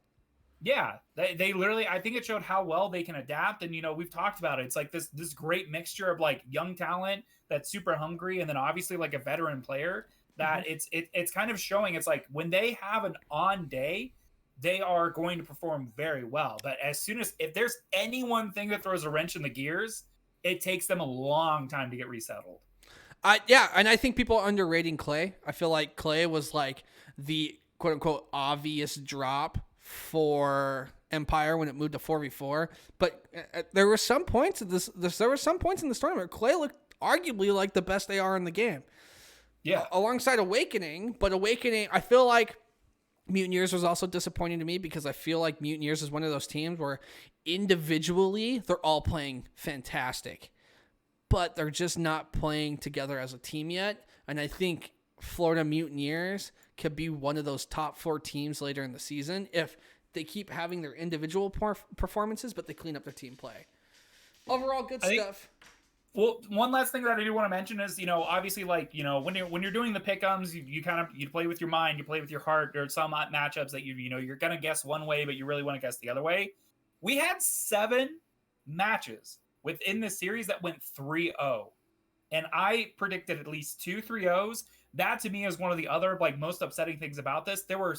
Yeah, they literally, I think it showed how well they can adapt. And, we've talked about it. It's like this great mixture of like young talent that's super hungry. And then obviously like a veteran player that it's kind of showing. It's like when they have an on day, they are going to perform very well. But if there's any one thing that throws a wrench in the gears, it takes them a long time to get resettled. And I think people are underrating Clay. I feel like Clay was like the quote unquote obvious drop for Empire when it moved to 4v4, but there were some points in this tournament Clay looked arguably like the best AR in the game. Yeah, alongside Awakening, but Awakening, I feel like Mutineers was also disappointing to me because I feel like Mutineers is one of those teams where individually they're all playing fantastic, but they're just not playing together as a team yet. And I think Florida Mutineers could be one of those top 4 teams later in the season if they keep having their individual performances, but they clean up their team play. Overall, good stuff. Well, one last thing that I do want to mention is, obviously, like, when you're doing the pick'ems, you play with your mind, you play with your heart. There are some matchups that you're gonna guess one way, but you really want to guess the other way. We had 7 matches within this series that went 3-0, and I predicted at least 2 3-0s. That to me is one of the other like most upsetting things about this. There were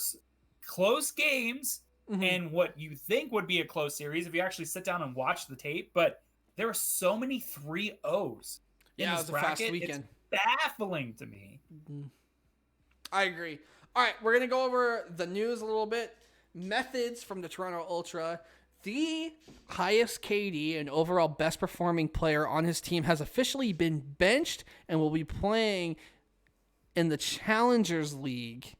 close games and what you think would be a close series if you actually sit down and watch the tape, but there are so many 3-0s in this bracket. A fast weekend. It's baffling to me. I agree. All right, we're going to go over the news a little bit. Methods from the Toronto Ultra. The highest KD and overall best performing player on his team has officially been benched and will be playing in the Challengers League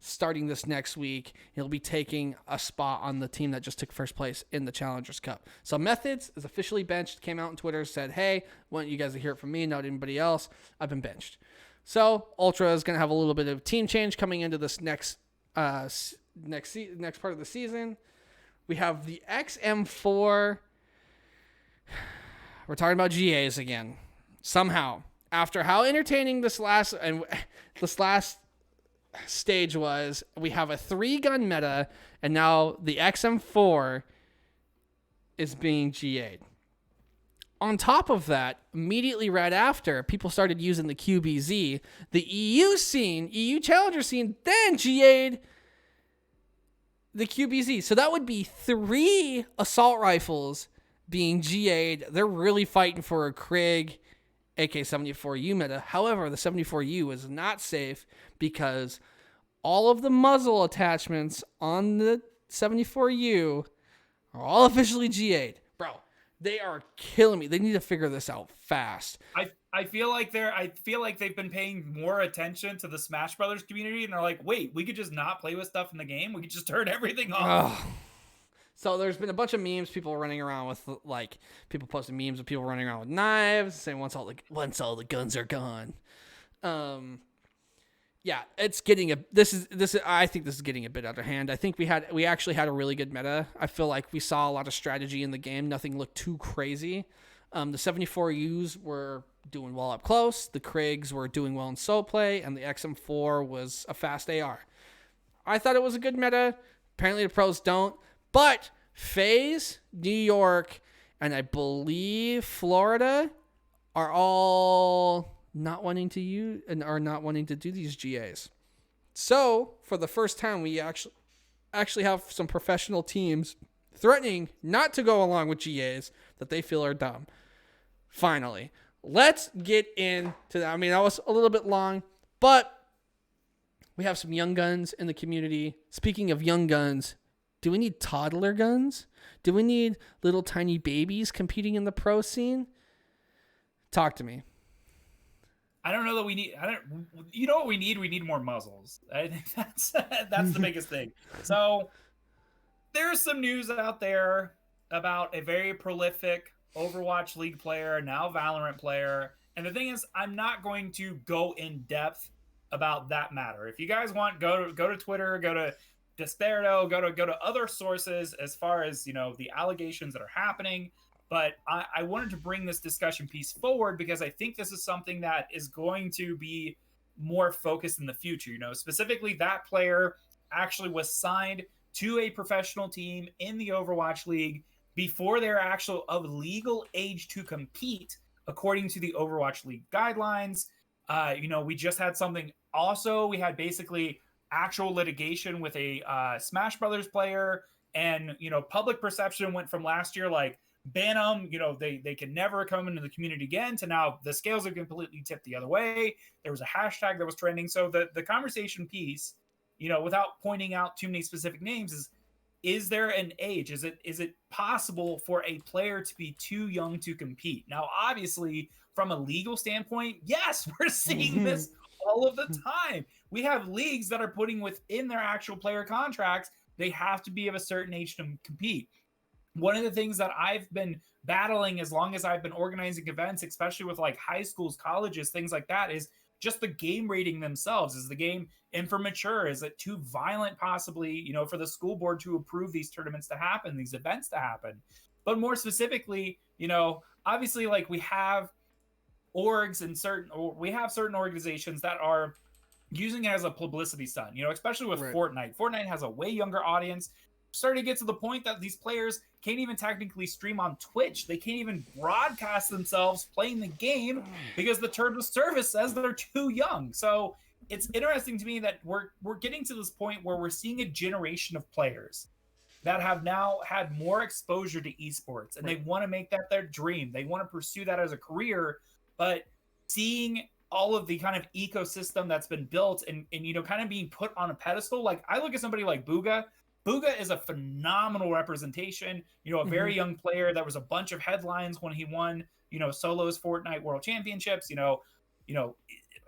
starting this next week. He'll be taking a spot on the team that just took first place in the Challengers Cup. So Methods is officially benched, came out on Twitter, said, hey, want you guys to hear it from me, not anybody else. I've been benched. So Ultra is going to have a little bit of team change coming into this next part of the season. We have the XM4. We're talking about GAs again. Somehow, after how entertaining this last stage was, we have a 3-gun meta, and now the XM4 is being GA'd. On top of that, immediately right after, people started using the QBZ, the EU Challenger scene then GA'd the QBZ. So that would be 3 assault rifles being GA'd. They're really fighting for a Krieg AK-74U meta. However, the 74U is not safe because all of the muzzle attachments on the 74U are all officially GA'd. Bro, they are killing me. They need to figure this out fast. I feel like they've been paying more attention to the Smash Brothers community, and they're like, wait, we could just not play with stuff in the game. We could just turn everything off. Ugh. So there's been a bunch of memes, people running around with, like, people posting memes of people running around with knives, saying once all the guns are gone. Yeah, it's getting I think this is getting a bit out of hand. I think we actually had a really good meta. I feel like we saw a lot of strategy in the game. Nothing looked too crazy. The 74Us were doing well up close. The Kriegs were doing well in solo play, and the XM4 was a fast AR. I thought it was a good meta. Apparently the pros don't. But FaZe, New York, and I believe Florida are all not wanting to use and are not wanting to do these GAs. So for the first time, we actually have some professional teams threatening not to go along with GAs that they feel are dumb. Finally, let's get into that. I mean, that was a little bit long, but we have some young guns in the community. Speaking of young guns, do we need toddler guns? Do we need little tiny babies competing in the pro scene? Talk to me. I don't know that we need. You know what we need? We need more muzzles. I think that's the biggest thing. So there's some news out there about a very prolific Overwatch League player, now Valorant player. And the thing is, I'm not going to go in depth about that matter. If you guys want, go to Twitter, go to Desperado, go to other sources as far as, you know, the allegations that are happening. But I wanted to bring this discussion piece forward because I think this is something that is going to be more focused in the future. You know, specifically that player actually was signed to a professional team in the Overwatch League before they're actually of legal age to compete, according to the Overwatch League guidelines. You know, we just had something also. We had basically actual litigation with a Smash Brothers player, and, you know, public perception went from last year, like, ban them, you know, they can never come into the community again, to now the scales are completely tipped the other way. There was a hashtag that was trending. So the conversation piece, you know, without pointing out too many specific names, is there an age? Is it possible for a player to be too young to compete? Now, obviously, from a legal standpoint, yes, we're seeing this all of the time. We have leagues that are putting within their actual player contracts, they have to be of a certain age to compete. One of the things that I've been battling as long as I've been organizing events, especially with like high schools, colleges, things like that, is just the game rating themselves. Is the game immature? Is it too violent, possibly, you know, for the school board to approve these tournaments to happen, these events to happen? But more specifically, you know, obviously, like, we have orgs and we have certain organizations that are using it as a publicity stunt, you know, especially with Right. Fortnite. Fortnite has a way younger audience. Starting to get to the point that these players can't even technically stream on Twitch. They can't even broadcast themselves playing the game because the terms of service says they're too young. So it's interesting to me that we're getting to this point where we're seeing a generation of players that have now had more exposure to esports, and they want to make that their dream. They want to pursue that as a career, but seeing all of the kind of ecosystem that's been built and you know, kind of being put on a pedestal. Like, I look at somebody like Booga. Booga is a phenomenal representation, you know, a very young player. There was a bunch of headlines when he won, you know, solos Fortnite World Championships, you know,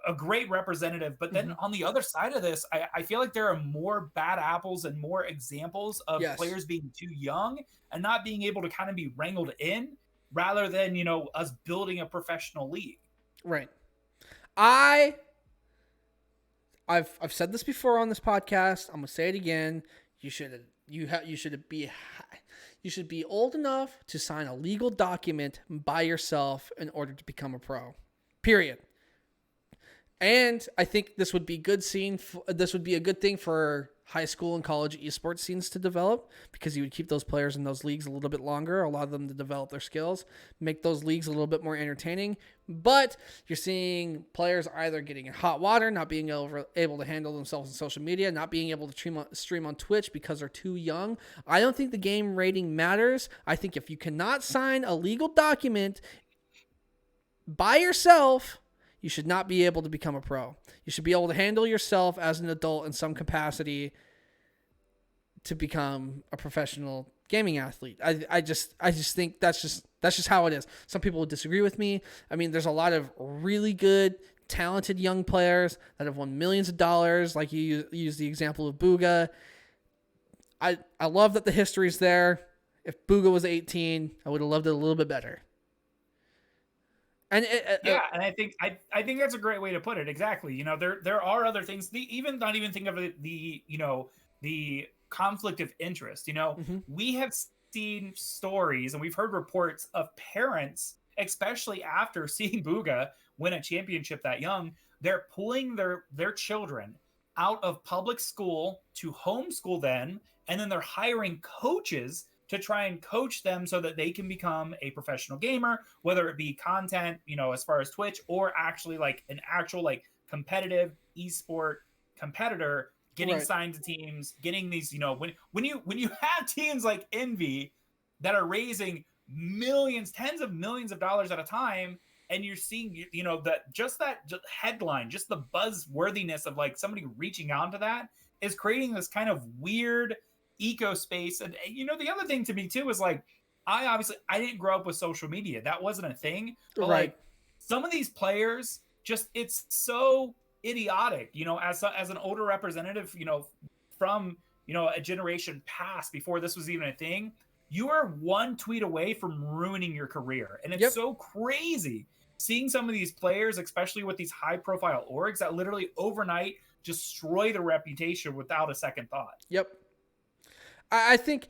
a great representative. But then on the other side of this, I feel like there are more bad apples and more examples of Yes. players being too young and not being able to kind of be wrangled in, rather than, us building a professional league. Right. I've said this before on this podcast. I'm gonna say it again. You should be old enough to sign a legal document by yourself in order to become a pro. Period. And I think this would be this would be a good thing for high school and college esports scenes to develop, because you would keep those players in those leagues a little bit longer, allow them to develop their skills, make those leagues a little bit more entertaining. But you're seeing players either getting in hot water, not being able to handle themselves on social media, not being able to stream on Twitch because they're too young. I don't think the game rating matters. I think if you cannot sign a legal document by yourself, you should not be able to become a pro. You should be able to handle yourself as an adult in some capacity to become a professional gaming athlete. I just think that's just how it is. Some people would disagree with me. I mean, there's a lot of really good, talented young players that have won millions of dollars. Like you use the example of Booga. I love that the history's there. If Booga was 18, I would have loved it a little bit better. And and I think that's a great way to put it. Exactly. There are other things. Not even think of it, the conflict of interest. We have seen stories and we've heard reports of parents, especially after seeing Booga win a championship that young, they're pulling their children out of public school to homeschool them, and then they're hiring coaches to try and coach them so that they can become a professional gamer, whether it be content, as far as Twitch, or actually like an actual like competitive esport competitor, getting signed to teams, getting these, when you have teams like Envy that are raising millions, tens of millions of dollars at a time, and you're seeing, that headline, just the buzzworthiness of like somebody reaching out to that is creating this kind of weird eco space. And the other thing to me too is like, I didn't grow up with social media. That wasn't a thing. But like some of these players, just it's so idiotic, as an older representative, from a generation past before this was even a thing. You are one tweet away from ruining your career. And it's so crazy seeing some of these players, especially with these high profile orgs, that literally overnight destroy their reputation without a second thought. Yep. I think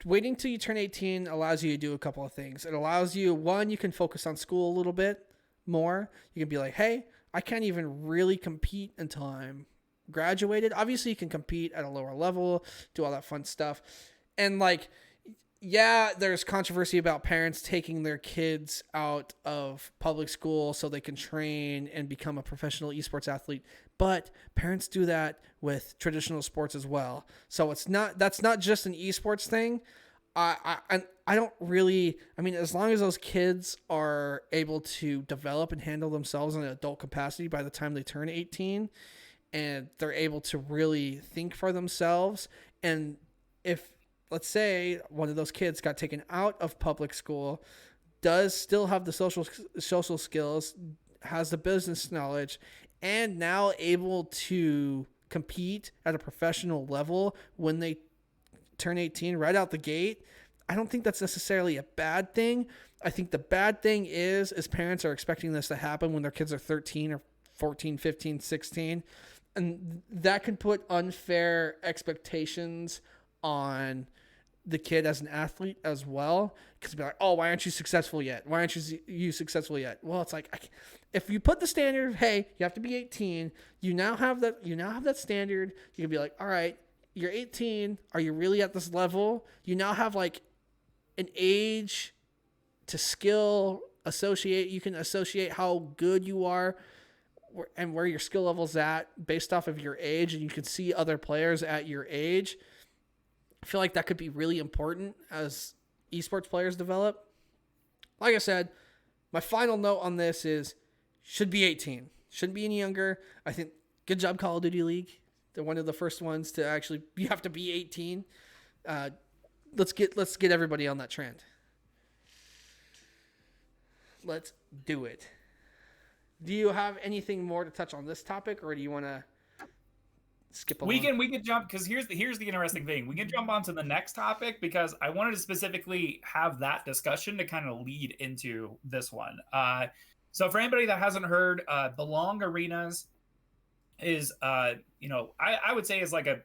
waiting till you turn 18 allows you to do a couple of things. It allows you, one, you can focus on school a little bit more. You can be like, hey, I can't even really compete until I'm graduated. Obviously, you can compete at a lower level, do all that fun stuff. And like, yeah, there's controversy about parents taking their kids out of public school so they can train and become a professional esports athlete. But parents do that with traditional sports as well. So that's not just an esports thing. I don't really, as long as those kids are able to develop and handle themselves in an adult capacity by the time they turn 18, and they're able to really think for themselves. And if, let's say, one of those kids got taken out of public school, does still have the social skills, has the business knowledge, and now able to compete at a professional level when they turn 18 right out the gate, I don't think that's necessarily a bad thing. I think the bad thing is parents are expecting this to happen when their kids are 13 or 14, 15, 16. And that can put unfair expectations on the kid as an athlete as well, because be like, oh, why aren't you successful yet? Why aren't you successful yet? Well, it's like, if you put the standard, hey, you have to be 18. You now have that standard. You can be like, all right, you're 18. Are you really at this level? You now have like an age to skill associate. You can associate how good you are and where your skill level's at based off of your age, and you can see other players at your age. I feel like that could be really important as esports players develop. Like I said, my final note on this is should be 18. Shouldn't be any younger. I think good job, Call of Duty League. They're one of the first ones to actually, you have to be 18. Let's get everybody on that trend. Let's do it. Do you have anything more to touch on this topic, or do you want to skip along? We can jump, because here's the interesting thing. We can jump on to the next topic, because I wanted to specifically have that discussion to kind of lead into this one. So for anybody that hasn't heard, Belong Arenas is I would say is like a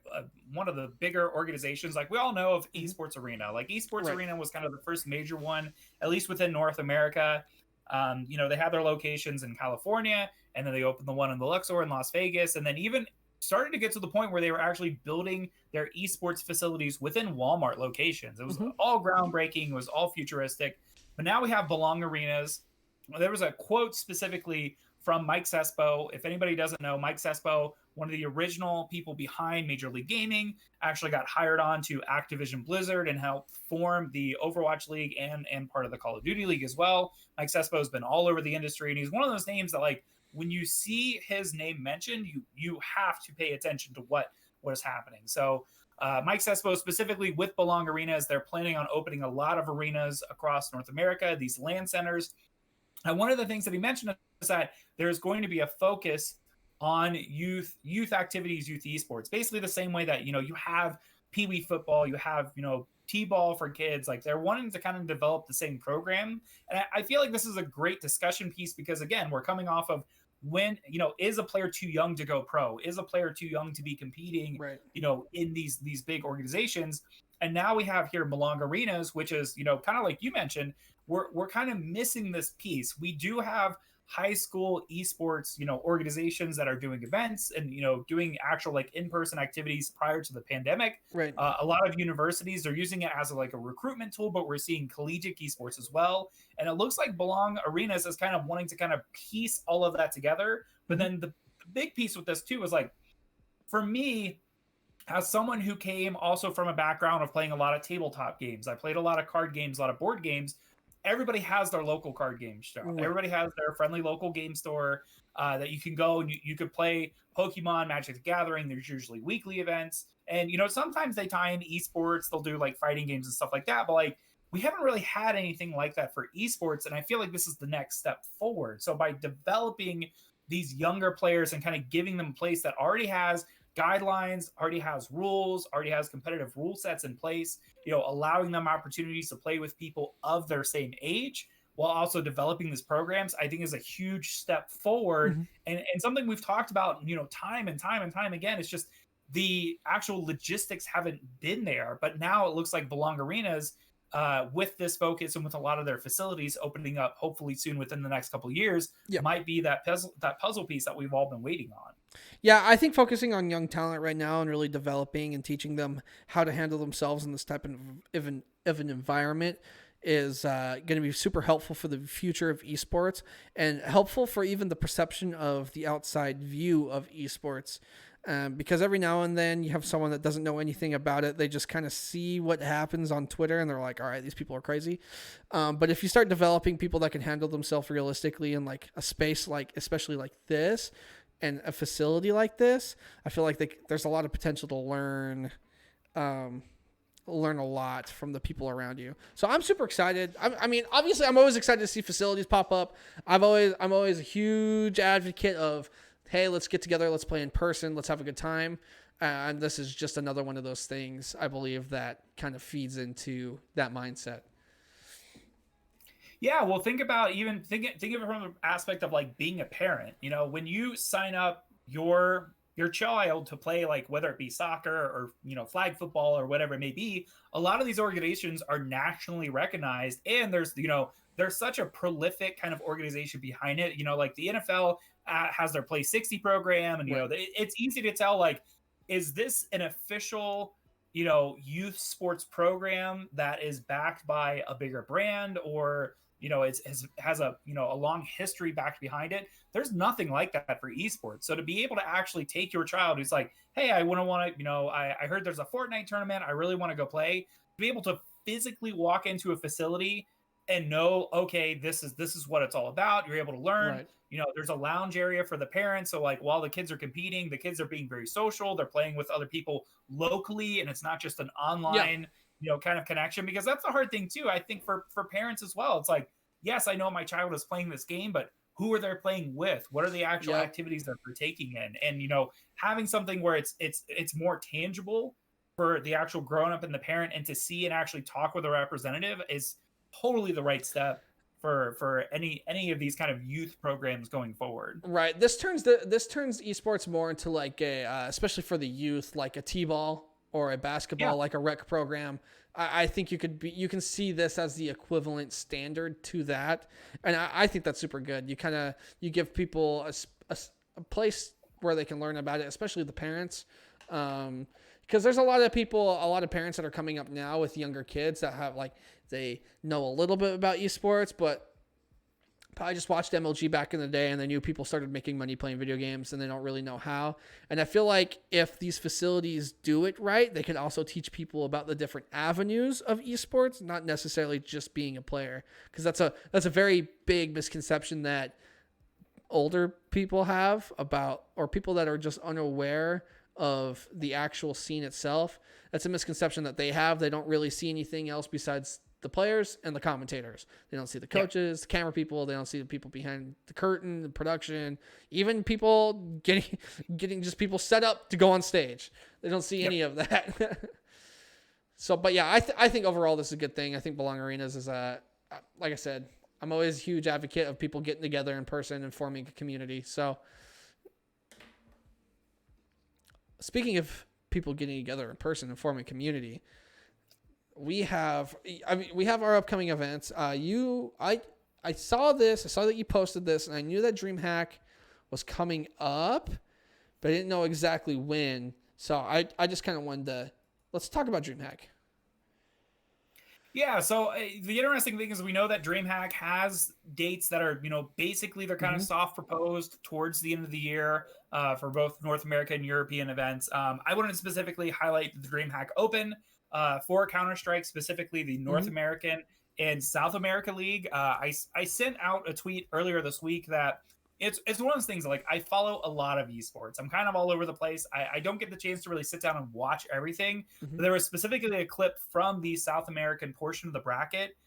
one of the bigger organizations. Like, we all know of Esports Arena. Like, Esports Right. Arena was kind of the first major one, at least within North America. They had their locations in California, and then they opened the one in the Luxor in Las Vegas, and then even started to get to the point where they were actually building their esports facilities within Walmart locations. It was all groundbreaking. It was all futuristic. But now we have Belong Arenas. There was a quote specifically from Mike Sespo. If anybody doesn't know, Mike Sespo, one of the original people behind Major League Gaming, actually got hired on to Activision Blizzard and helped form the Overwatch League and part of the Call of Duty League as well. Mike Sespo has been all over the industry, and he's one of those names that, like, when you see his name mentioned, you have to pay attention to what is happening. So Mike Sespo, specifically with Belong Arenas, they're planning on opening a lot of arenas across North America, these LAN centers. And one of the things that he mentioned is that there's going to be a focus on youth activities, youth esports, basically the same way that, you have Pee Wee football, you have, T-ball for kids. Like, they're wanting to kind of develop the same program. And I feel like this is a great discussion piece, because, again, we're coming off of when, is a player too young to go pro? Is a player too young to be competing, Right. In these big organizations? And now we have here Belong Arenas, which is, kind of like you mentioned, we're kind of missing this piece. We do have high school esports, organizations that are doing events and, doing actual like in-person activities prior to the pandemic. Right. A lot of universities are using it as a recruitment tool, but we're seeing collegiate esports as well. And it looks like Belong Arenas is kind of wanting to kind of piece all of that together. But then the big piece with this too is, like, for me, as someone who came also from a background of playing a lot of tabletop games, I played a lot of card games, a lot of board games. Everybody has their local card game store. Right. Everybody has their friendly local game store that you can go and you could play Pokemon, Magic the Gathering. There's usually weekly events. And, sometimes they tie in esports. They'll do like fighting games and stuff like that. But like, we haven't really had anything like that for esports. And I feel like this is the next step forward. So by developing these younger players and kind of giving them a place that already has guidelines, already has rules, already has competitive rule sets in place, allowing them opportunities to play with people of their same age while also developing these programs, I think is a huge step forward. And something we've talked about, time and time again. It's just the actual logistics haven't been there. But now it looks like Belong Arenas, with this focus and with a lot of their facilities opening up hopefully soon within the next couple of years, might be that puzzle piece that we've all been waiting on. Yeah, I think focusing on young talent right now and really developing and teaching them how to handle themselves in this type of an environment is going to be super helpful for the future of esports, and helpful for even the perception of the outside view of esports. Because every now and then you have someone that doesn't know anything about it. They just kind of see what happens on Twitter and they're like, all right, these people are crazy. But if you start developing people that can handle themselves realistically in like a space, like especially like this and a facility like this, I feel like there's a lot of potential to learn a lot from the people around you. So I'm super excited. I mean, obviously I'm always excited to see facilities pop up. I'm always a huge advocate of, hey, let's get together, let's play in person, let's have a good time. And this is just another one of those things, I believe, that kind of feeds into that mindset. Yeah, well, think of it from the aspect of like being a parent. When you sign up your child to play, like whether it be soccer or flag football or whatever it may be, a lot of these organizations are nationally recognized, and there's such a prolific kind of organization behind it. Like the NFL has their Play 60 program, and it's easy to tell, like, is this an official youth sports program that is backed by a bigger brand, or has a a long history backed behind it? There's nothing like that for esports. So to be able to actually take your child who's like, hey, I heard there's a Fortnite tournament, I really want to go play, to be able to physically walk into a facility and know, okay, this is what it's all about. You're able to learn. Right. There's a lounge area for the parents. So like while the kids are competing, the kids are being very social. They're playing with other people locally, and it's not just an online, kind of connection, because that's the hard thing too. I think for parents as well. It's like, yes, I know my child is playing this game, but who are they playing with? What are the actual Yep. activities they're partaking in? And having something where it's more tangible for the actual grown up and the parent, and to see and actually talk with a representative is totally the right step for any of these kind of youth programs going forward. Right. This turns esports more into like a, especially for the youth, like a t-ball or a basketball, Yeah. like a rec program. I think you can see this as the equivalent standard to that, and I think that's super good. You give people a place where they can learn about it, especially the parents. Because there's a lot of parents that are coming up now with younger kids that have they know a little bit about esports, but probably just watched MLG back in the day and they knew people started making money playing video games and they don't really know how. And I feel like if these facilities do it right, they can also teach people about the different avenues of esports, not necessarily just being a player. Because that's a very big misconception that older people have about, or people that are just unaware of the actual scene itself. That's a misconception that they have. They don't really see anything else besides the players and the commentators. They don't see the coaches, the camera people. They don't see the people behind the curtain, the production, even people getting just people set up to go on stage. They don't see any of that. So, but yeah, I think overall this is a good thing. I think Belong Arenas is like I said, I'm always a huge advocate of people getting together in person and forming a community. So, speaking of people getting together in person and forming a community, we have our upcoming events. I saw this. I saw that you posted this, and I knew that DreamHack was coming up, but I didn't know exactly when. So I just kind of wanted to let's talk about DreamHack. Yeah, so the interesting thing is we know that DreamHack has dates that are, basically they're kind of soft proposed towards the end of the year for both North American and European events. I wanted to specifically highlight the DreamHack Open for Counter-Strike, specifically the North American and South America League. I sent out a tweet earlier this week that it's one of those things, like, I follow a lot of esports. I'm kind of all over the place. I don't get the chance to really sit down and watch everything. But there was specifically a clip from the South American portion of the bracket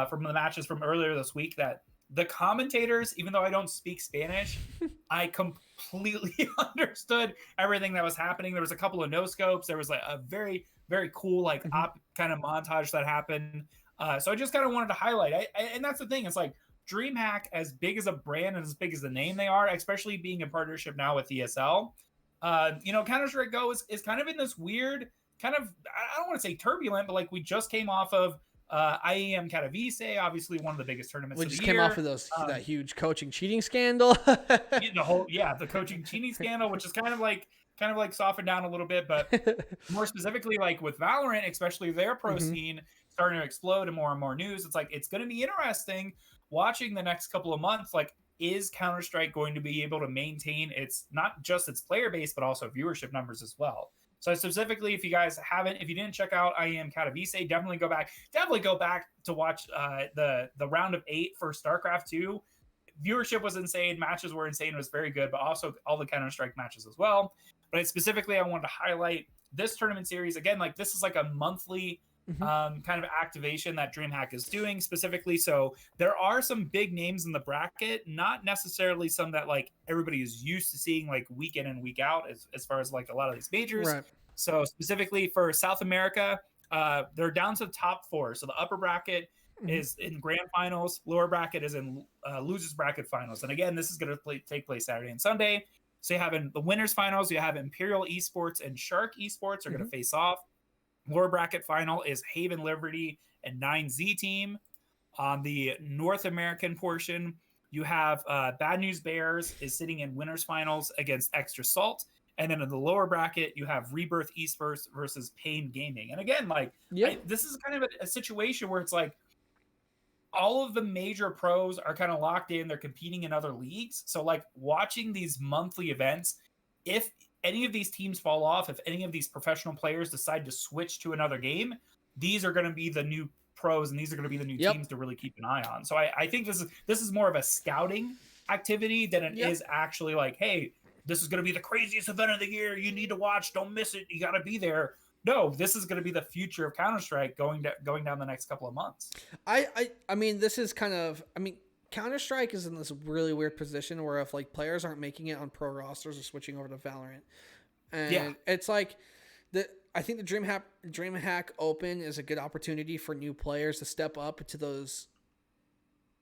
from the matches from earlier this week that the commentators, even though I don't speak Spanish, I completely understood everything that was happening. There was a couple of no scopes. There was like a very, very cool op kind of montage that happened. So I just kind of wanted to highlight. And that's the thing. It's like, DreamHack, as big as a brand and as big as the name they are, especially being in partnership now with ESL, Counter-Strike Go is kind of in this weird kind of, I don't want to say turbulent, but like we just came off of IEM Katowice, obviously one of the biggest tournaments of the year. We just came off of that huge coaching cheating scandal. the coaching cheating scandal, which is kind of like softened down a little bit, but more specifically, like with Valorant, especially their pro scene starting to explode and more news. It's like, it's going to be interesting watching the next couple of months. Like, is Counter-Strike going to be able to maintain its, not just its player base, but also viewership numbers as well? So specifically, if you didn't check out IEM Katowice, definitely go back to watch the round of 8 for StarCraft 2. Viewership was insane. Matches were insane. It was very good, but also all the Counter-Strike matches as well. But specifically, I wanted to highlight this tournament series. Again, like, this is like a monthly kind of activation that DreamHack is doing specifically. So there are some big names in the bracket, not necessarily some that like everybody is used to seeing like week in and week out as far as like a lot of these majors. Right. So specifically for South America, they're down to the top 4. So the upper bracket is in grand finals, lower bracket is in losers bracket finals. And again, this is going to take place Saturday and Sunday. So you have in the winners finals, you have Imperial Esports and Shark Esports are going to face off. Lower bracket final is Haven Liberty and 9Z Team. On the North American portion, you have Bad News Bears is sitting in winners finals against Extra Salt. And then in the lower bracket, you have Rebirth Esports versus Pain Gaming. And again, like, this is kind of a situation where it's like all of the major pros are kind of locked in. They're competing in other leagues. So like watching these monthly events, if any of these teams fall off, if any of these professional players decide to switch to another game, these are going to be the new pros and these are going to be the new teams to really keep an eye on. So I think this is more of a scouting activity than it is actually like, hey, this is going to be the craziest event of the year. You need to watch. Don't miss it. You got to be there. No, this is going to be the future of Counter-Strike going down the next couple of months. I mean, this is kind of, Counter-Strike is in this really weird position where if like players aren't making it on pro rosters or switching over to Valorant, and it's like I think the DreamHack Open is a good opportunity for new players to step up into those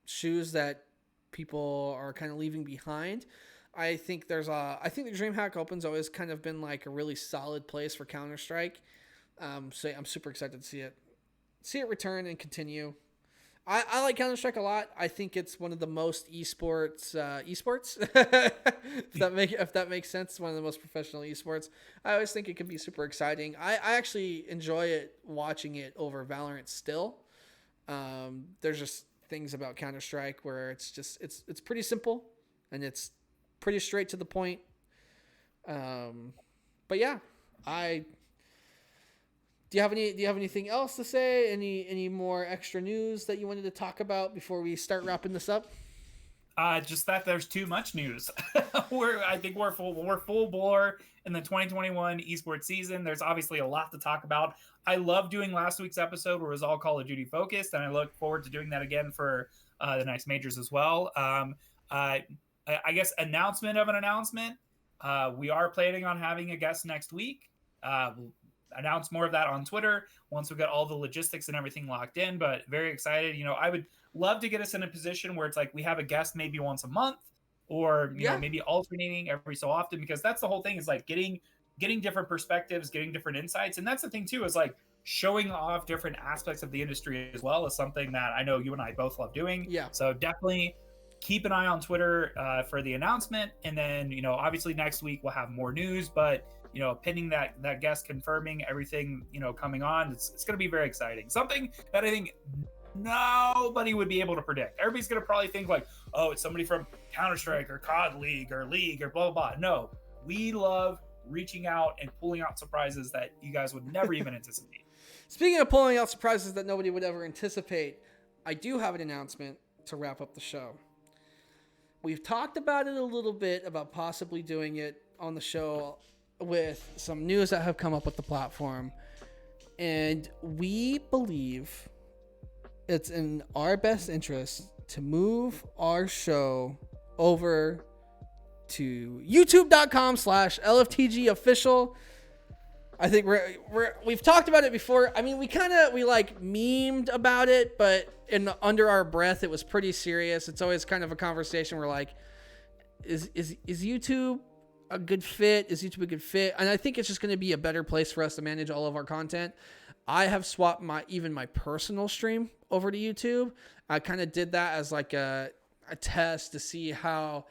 shoes that people are kind of leaving behind. I think the DreamHack Open's always kind of been like a really solid place for Counter-Strike. So I'm super excited to see it return and continue. I like Counter-Strike a lot. I think it's one of the most esports if that makes sense, one of the most professional esports. I always think it can be super exciting. I actually enjoy it watching it over Valorant still. There's just things about Counter-Strike where it's pretty simple and it's pretty straight to the point. But yeah, Do you have anything else to say? Any more extra news that you wanted to talk about before we start wrapping this up? Just that there's too much news. I think we're full bore in the 2021 esports season. There's obviously a lot to talk about. I love doing last week's episode where it was all Call of Duty focused, and I look forward to doing that again for the next majors as well. I guess announcement of an announcement. We are planning on having a guest next week. We'll announce more of that on Twitter once we get all the logistics and everything locked in, but very excited. I would love to get us in a position where it's like we have a guest maybe once a month or you know, maybe alternating every so often, because that's the whole thing, is like getting different perspectives, getting different insights. And that's the thing too, is like showing off different aspects of the industry as well, is something that I know you and I both love doing. Yeah. So definitely keep an eye on Twitter for the announcement. And then, obviously next week we'll have more news, but pending that guest confirming everything, coming on, it's going to be very exciting. Something that I think nobody would be able to predict. Everybody's going to probably think like, oh, it's somebody from Counter-Strike or COD League or blah, blah, blah. No, we love reaching out and pulling out surprises that you guys would never even anticipate. Speaking of pulling out surprises that nobody would ever anticipate, I do have an announcement to wrap up the show. We've talked about it a little bit, about possibly doing it on the show with some news that have come up with the platform. And we believe it's in our best interest to move our show over to youtube.com/LFTG official. I think we've talked about it before. I mean, we memed about it, but under our breath, it was pretty serious. It's always kind of a conversation where like, is YouTube a good fit? Is YouTube a good fit? And I think it's just going to be a better place for us to manage all of our content. I have swapped my personal stream over to YouTube. I kind of did that as like a test to see how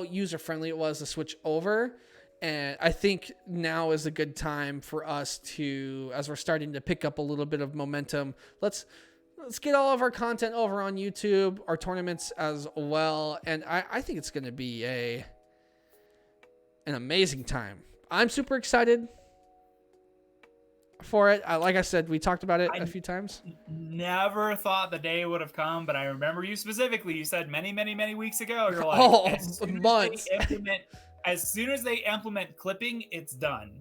user friendly it was to switch over. And I think now is a good time for us to, as we're starting to pick up a little bit of momentum, let's get all of our content over on YouTube, our tournaments as well. And I think it's going to be an amazing time. I'm super excited for it. Like I said, we talked about it a few times. Never thought the day would have come, but I remember you specifically. You said many, many, many weeks ago, you're like, months. As soon as they implement clipping, it's done.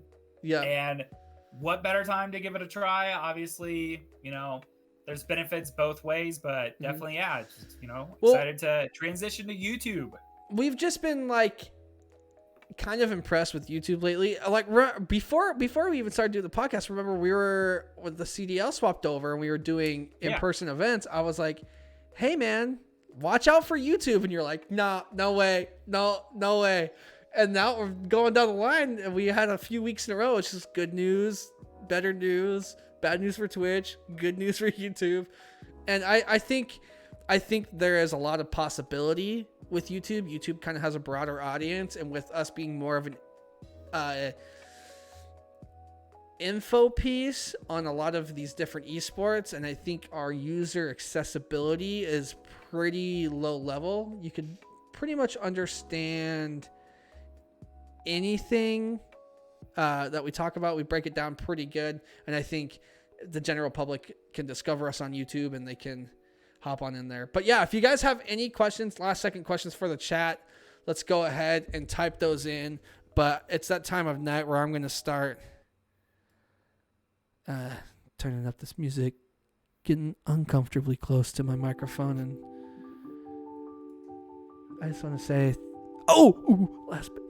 Yeah. And what better time to give it a try? Obviously, there's benefits both ways, but definitely, excited to transition to YouTube. We've just been like kind of impressed with YouTube lately. Like before we even started doing the podcast, remember we were with the CDL swapped over and we were doing in-person events. I was like, hey man, watch out for YouTube. And you're like, no way. And now we're going down the line and we had a few weeks in a row. It's just good news, better news, bad news for Twitch, good news for YouTube. And I think there is a lot of possibility with YouTube. YouTube kind of has a broader audience, and with us being more of an info piece on a lot of these different esports, and I think our user accessibility is pretty low level. You could pretty much understand anything that we talk about. We break it down pretty good, and I think the general public can discover us on YouTube and they can hop on in there. But yeah, if you guys have any questions, last second questions for the chat, let's go ahead and type those in. But it's that time of night where I'm going to start turning up this music. getting uncomfortably close to my microphone, and I just want to say,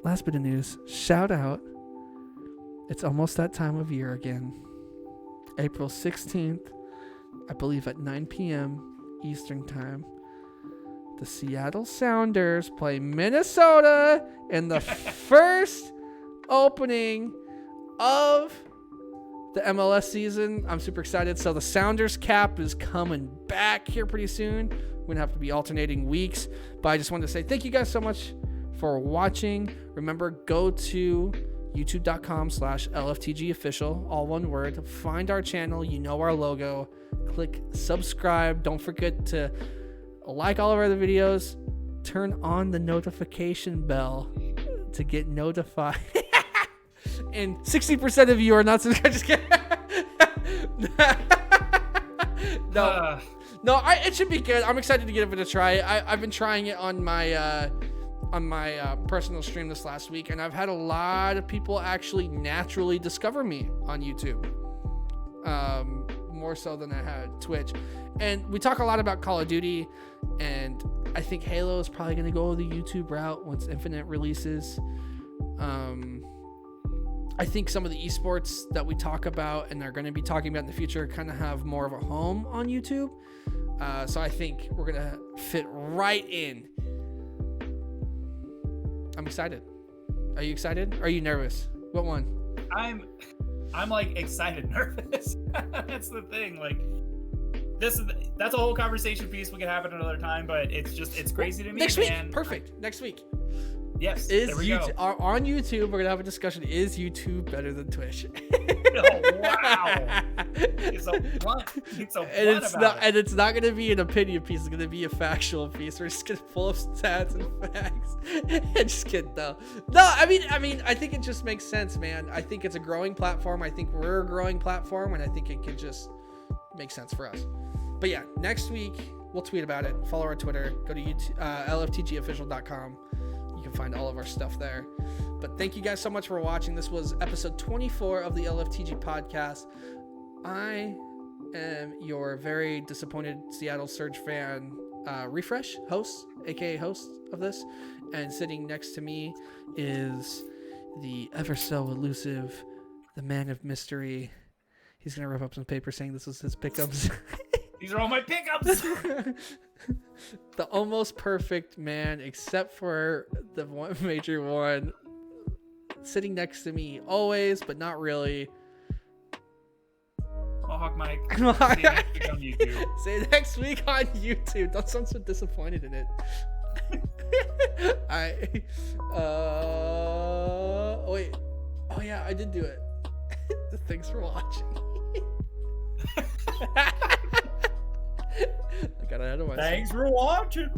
last bit of news. Shout out. It's almost that time of year again. April 16th, I believe at 9 p.m. Eastern Time. The Seattle Sounders play Minnesota in the first opening of the MLS season. I'm super excited. So the Sounders cap is coming back here pretty soon. We're going to have to be alternating weeks. But I just wanted to say thank you guys so much for watching. Remember, go to youtube.com/LFTG official, all one word. Find our channel. You know our logo. Click subscribe. Don't forget to like all of our other videos. Turn on the notification bell to get notified. And 60% of you are not subscribed. Just kidding. It should be good. I'm excited to give it a try. I've been trying it on my personal stream this last week, and I've had a lot of people actually naturally discover me on YouTube, more so than I had Twitch. And we talk a lot about Call of Duty, and I think Halo is probably going to go the YouTube route once Infinite releases. I think some of the esports that we talk about and are going to be talking about in the future kind of have more of a home on YouTube. So I think we're going to fit right in. I'm excited. Are you excited? Are you nervous? What one? I'm like excited, nervous. That's the thing. Like that's a whole conversation piece we can have at another time, but it's crazy to me. Next week, perfect. Next week. Yes. There we go. On YouTube, we're gonna have a discussion. Is YouTube better than Twitch? Oh, wow. It's a blunt. And it's not gonna be an opinion piece. It's gonna be a factual piece. We're just gonna pull up stats and facts. Just kidding though. No, I mean, I think it just makes sense, man. I think it's a growing platform. I think we're a growing platform, and I think it could just make sense for us. But yeah, next week we'll tweet about it. Follow our Twitter. Go to YouTube, LFTGofficial.com. You can find all of our stuff there. But thank you guys so much for watching. This was episode 24 of the LFTG podcast. I am your very disappointed Seattle Surge fan, Refresh host, aka host of this. And sitting next to me is the ever so elusive, the man of mystery. He's gonna rip up some paper saying this was his pickups. These are all my pickups. The almost perfect man, except for the one major one, sitting next to me always, but not really. Mohawkmike. See you next week on YouTube. See you next week on YouTube. Don't sound so disappointed in it. Wait. Oh yeah, I did do it. Thanks for watching. I got ahead of myself. Thanks for watching.